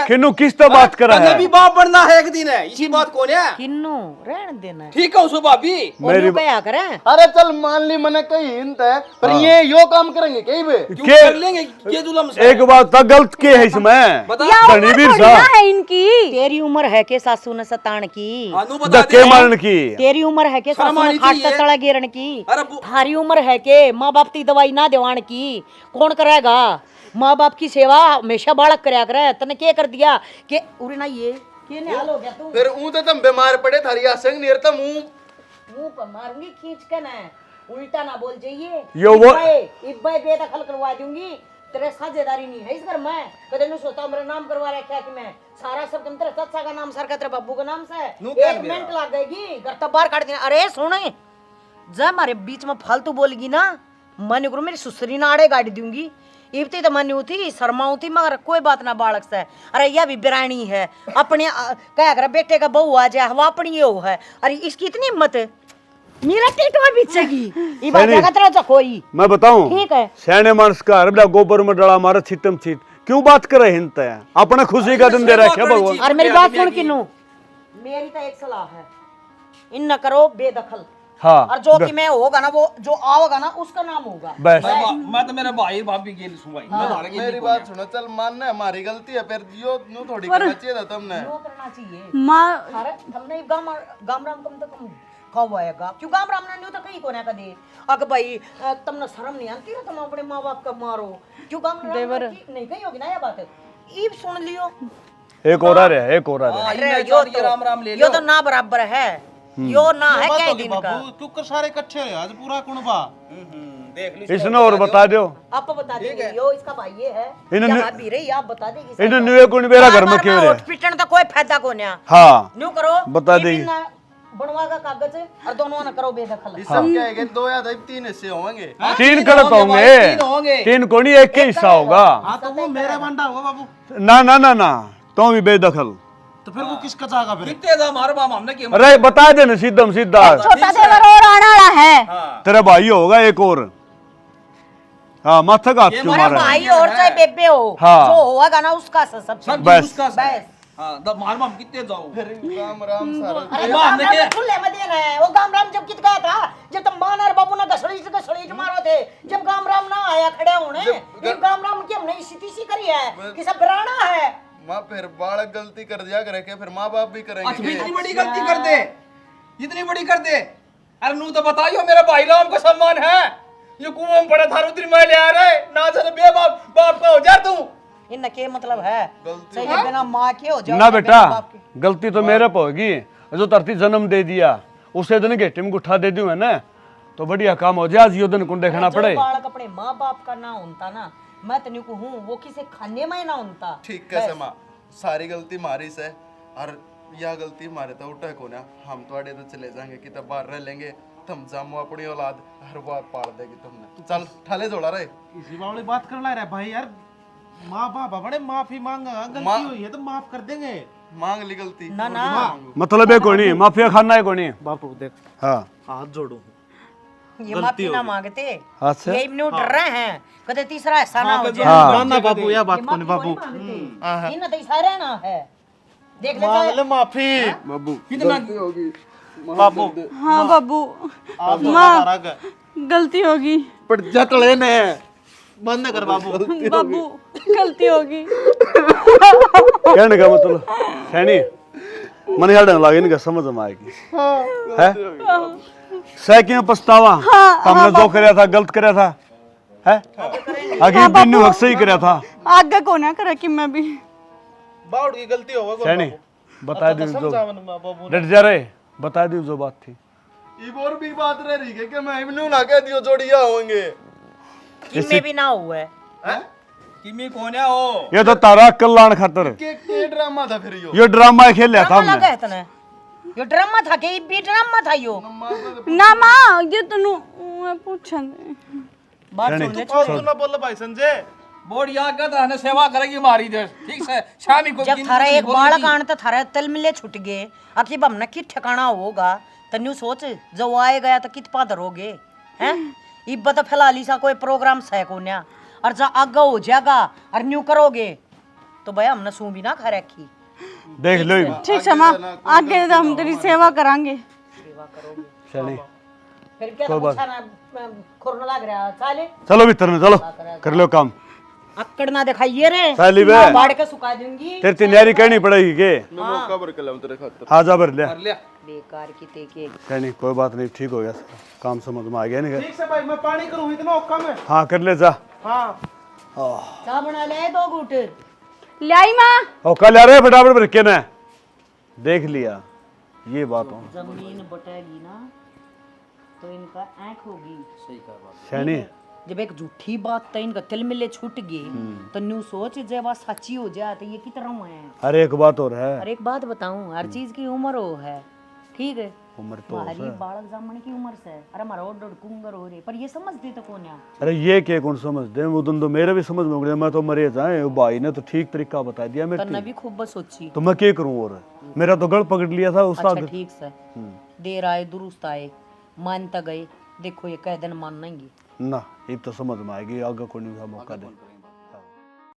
खिन्नू किस तो बात करा तन्ने है? भी बाप बनना है एक दिन है, इसी बात को ने। किन्नू रहने देना है। ठीक है उसको भाभी। और यूं क्या करे? अरे चल मान ली मैंने कही हिंत है पर ये यो काम करेंगे कहीं भी? क्यों के- कर लेंगे ये जुलम से? एक बात तो गलत के है इसमें। बता धनीवीर थोड़ी सा ना है इनकी। तेरी उम्र है के सासू ने सतान की, अनु बता धक्के दे। मारन की। तेरी उम्र है के सासू शर्म ने आनी खाट चाहिए। तड़ा गिरन की, अरे थारी उम्र है के माँ बाप की दवाई ना देवान की। कौन करेगा? माँ बाप की सेवा हमेशा बालक करया करे। तने के कर दिया के उरे ना ये के निहाल हो गया तू? फिर ऊ तो तुम बीमार पड़े थारी आसंग नहीं रहता मुंह मुंह पर मारूंगी खींच के ना, उल्टा ना बोल जाइए। यो वो- इब्बे बेदखल करवा दूंगी। तेरे साझेदारी नहीं है इस घर में। कदे नु सोता मेरा नाम करवा रखा है कि मैं सारा सब तुम तेरे चाचा का नाम सर का तेरे बाबू का नाम से नू क्या एक मेरा? मिनट लग जाएगी घर तक बाहर काट देना। अरे सुने जब हमारे बीच में फालतू बोलेगी ना मन करो मेरी सुसरी ना आड़े गाड़ी दूंगी। इबती तो मन थी शर्माऊ थी मगर कोई बात ना बालक से। अरे यह भी बिरानी है अपने क्या कर बेटे का बहू आ जाए वो अपनी ये हो है। अरे इसकी इतनी हिम्मत है मेरा टेटवा बिचेगी ये बात सैनी। जगह तेरा कोई मैं बताऊं ठीक है। सैने मानस का हर गोबर में डला मारा छिटम छिट क्यों बात करे हिंत है अपने खुशी का दिन दे रखा भगवान। और मेरी बात सुन किन्नू, मेरी तो एक सलाह है इन न करो बेदखल। हाँ और जो कि मैं होगा ना वो जो आओगा ना उसका नाम होगा। बस मैं तो मेरे भाई भाभी के लिए सुनवाई मैं तुम्हारे के लिए मेरी बात सुनो चल मानना है हमारी गलती है फिर यो नु थोड़ी करना चाहिए था तुमने। जो करना चाहिए माँ अरे हमने गाम गाम राम कम तो कम कब आएगा क्यों गाम राम ने तो कहीं को ना कदे अग भाई तुमने शर्म नहीं आती ना तुम अपने माँ बाप का मारो क्यों गाम राम नहीं कही होगी ना ये बात ईब सुन लियो। एक और आ रहा है एक और आ रहा है। अरे यो तो ना बराबर है यो ना है क्या दिन का। तू कर सारे इकट्ठे रहे आज पूरा कुनबा देख ली इसने और बता दो आप बता देंगे यो इसका भाई ये है इन्होंने- क्या भी रही आप बता देगी इन्हें न्यू कुण मेरा घर में क्यों रहे? पिटन तो कोई फायदा को नहीं। हाँ न्यू करो बता ये देगी। भी ना बनवा का कागज है और दोनों ना करो बेदखल। इस सब क्या है दो या तीन हिस्से होंगे। तीन गलत होंगे तीन को नहीं एक के हिस्सा होगा। हाँ तो वो मेरा बंडा होगा बाबू। ना ना ना ना तो भी बेदखल। तो फिर वो किसका जाएगा फिर? कितने दाम हमारे बाप हमने किया। अरे बता देना सीधम सीधा छोटा देवर और आने वाला है। तेरा भाई होगा एक और। हाँ माथा का हाथ क्यों हमारा मारा है? भाई और चाहे बेबे हो हाँ। जो होगा ना उसका सब सब बस। उसका बस। हां द मार हम कितने जाओ। राम राम सारा अरे माँ, गाम हमने राम क्या- में खुले में देना है वो गाम राम जब कित गया था जब तुम मान और बाबू ने घसड़ी से मारो थे जब गाम राम ना आया खड़े होने ये गाम राम की हमने इसी सी करी है कि सब बराना है। माँ फिर बालक गलती कर दिया करे के फिर माँ बाप भी अच्छा करेंगे इतनी बड़ी गलती कर दे, इतनी बड़ी कर दे। अरे नू तो बताइयो मेरा भाई राम का सम्मान है। ये कुआं में पड़ा था रुद्र मैं ले आ रहे ना चल बे बाप बाप का हो जा तू। इन के मतलब है सही है बिना माँ के हो जाओ ना बेटा, गलती तो मेरे पे होगी। जो धरती जन्म दे दिया उसे दिन गेटे में गुठा दे दूं है ना, तो बढ़िया काम हो जाए। जियो दिन को देखना पड़े। बालक अपने माँ बाप का ना होता ना, मैं तनी को हूँ वो किसे खाने में ना होता। ठीक कैसे माँ, सारी गलती मारी से और यह गलती हमारे तो उठे को ना। हम तो तो चले जाएंगे कि तब बाहर रह लेंगे, तुम जामो अपनी औलाद हर बात पाल देगी तुमने। चल ठाले जोड़ा रहे इसी वाली बात करना रहा भाई यार। माँ बाप बड़े माफी मांगा, गलती हुई है तो माफ कर देंगे। मांग ली गलती ना ना मतलब है कोनी माफिया खाना है कोनी। बापू देख हाँ हाथ जोड़ो। ये माफी ना मांगते, हाथ से ये इन्हें डर रहे हैं कदे तीसरा ऐसा ना हो जाए। हाँ। ना बापू यह बात को नहीं बापू। इन तो इशारा ना है, देख ले मांग ले माफी बाबू। कितना बाबू हाँ बाबू, आप माँ गलती होगी पर जतले ने बंद कर बाबू। बाबू, गलती होगी। कहने का मतलब सैनी मन यार लगे इनका समझ में आएगी है सैकियों पछतावा हमने जो कराया था गलत कराया था है आगे बिन्नू हक सही कराया था। आगे को ना करे कि मैं भी बाउड की गलती होगा सैनी बता दी जो बाबू। डट जा रहे, बता दी जो बात थी। एक और भी बात रह रही है कि मैं इमनू ना कह दियो जोड़िया होंगे। इनमें भी ना हुआ है। किमी कौन है वो? ये तो तारा कल्याण खातर के ड्रामा था फिर ये ड्रामा खेल था लगा हमने। है तने यो ड्रामा था के बी ड्रामा था यो। ना माँ ये तनु पूछा बात सुन ले तू ना बोल भाई संजय। बोर्ड याद कर रहने सेवा करेगी हमारी देश ठीक से शामी को जब थारा एक बालक आन तो थारा तल मिले छूट गए आखिर हमने कित ठिकाना होगा तन्यू सोच जब वो आए गया तो कित पादर होगे हैं। इब्बा तो फिलहाल सा कोई प्रोग्राम है को न्या और जा आगा हो जाएगा और न्यू करोगे तो भैया हमने सू भी ना खा रखी। देख लो ठीक है माँ, आगे तो हम तेरी सेवा करांगे। सैनी फिर क्या पूछा ना खुरना लग रहा चाले चलो भीतर में चलो कर लो काम। अक्कड़ ना दिखाइए रे साली बे बाढ़ के सुखा दूंगी। तेरी तैयारी करनी पड़ेगी के मौका पर कलम तेरे खातिर। हाँ जा भर ले बेकार की तेके सैनी कोई बात नहीं ठीक हो गया काम समझ में आ गया नहीं। ठीक से भाई मैं पानी करूँ इतना औखा में। हाँ कर ले जा। हाँ चाह बना ले 2 घूट। लाई माँ और कल आ रहे फटाफट भर के ना देख लिया ये बात हो जमीन बटेगी ना तो इनका आंख होगी। सही कहा सैनी जब एक झूठी बात तो इनका तिल मिले छूट गई तो न्यू सोच जब बात सच्ची हो जाए तो ये कितना है। अरे एक बात और है और एक बात बताऊं हर चीज की उम्र हो है ठीक है। उम्र तो हमारी बालक जामन की उम्र से अरे हमारा और कुंगर हो रही पर ये समझते तो कौन है। अरे ये क्या कौन समझते हैं वो तो मेरे भी समझ में गया। मैं तो मरे जाए वो भाई ने तो ठीक तरीका बता दिया मेरे तन्ने भी खूब बस सोची तो मैं क्या करूं और मेरा तो गल पकड़ लिया था अच्छा उस्ताद। ठीक से देर आए दुरुस्त आए मानता गए देखो ये कह दिन मान नहीं ना ये तो समझ में आएगी आगे कोई नहीं मौका दे।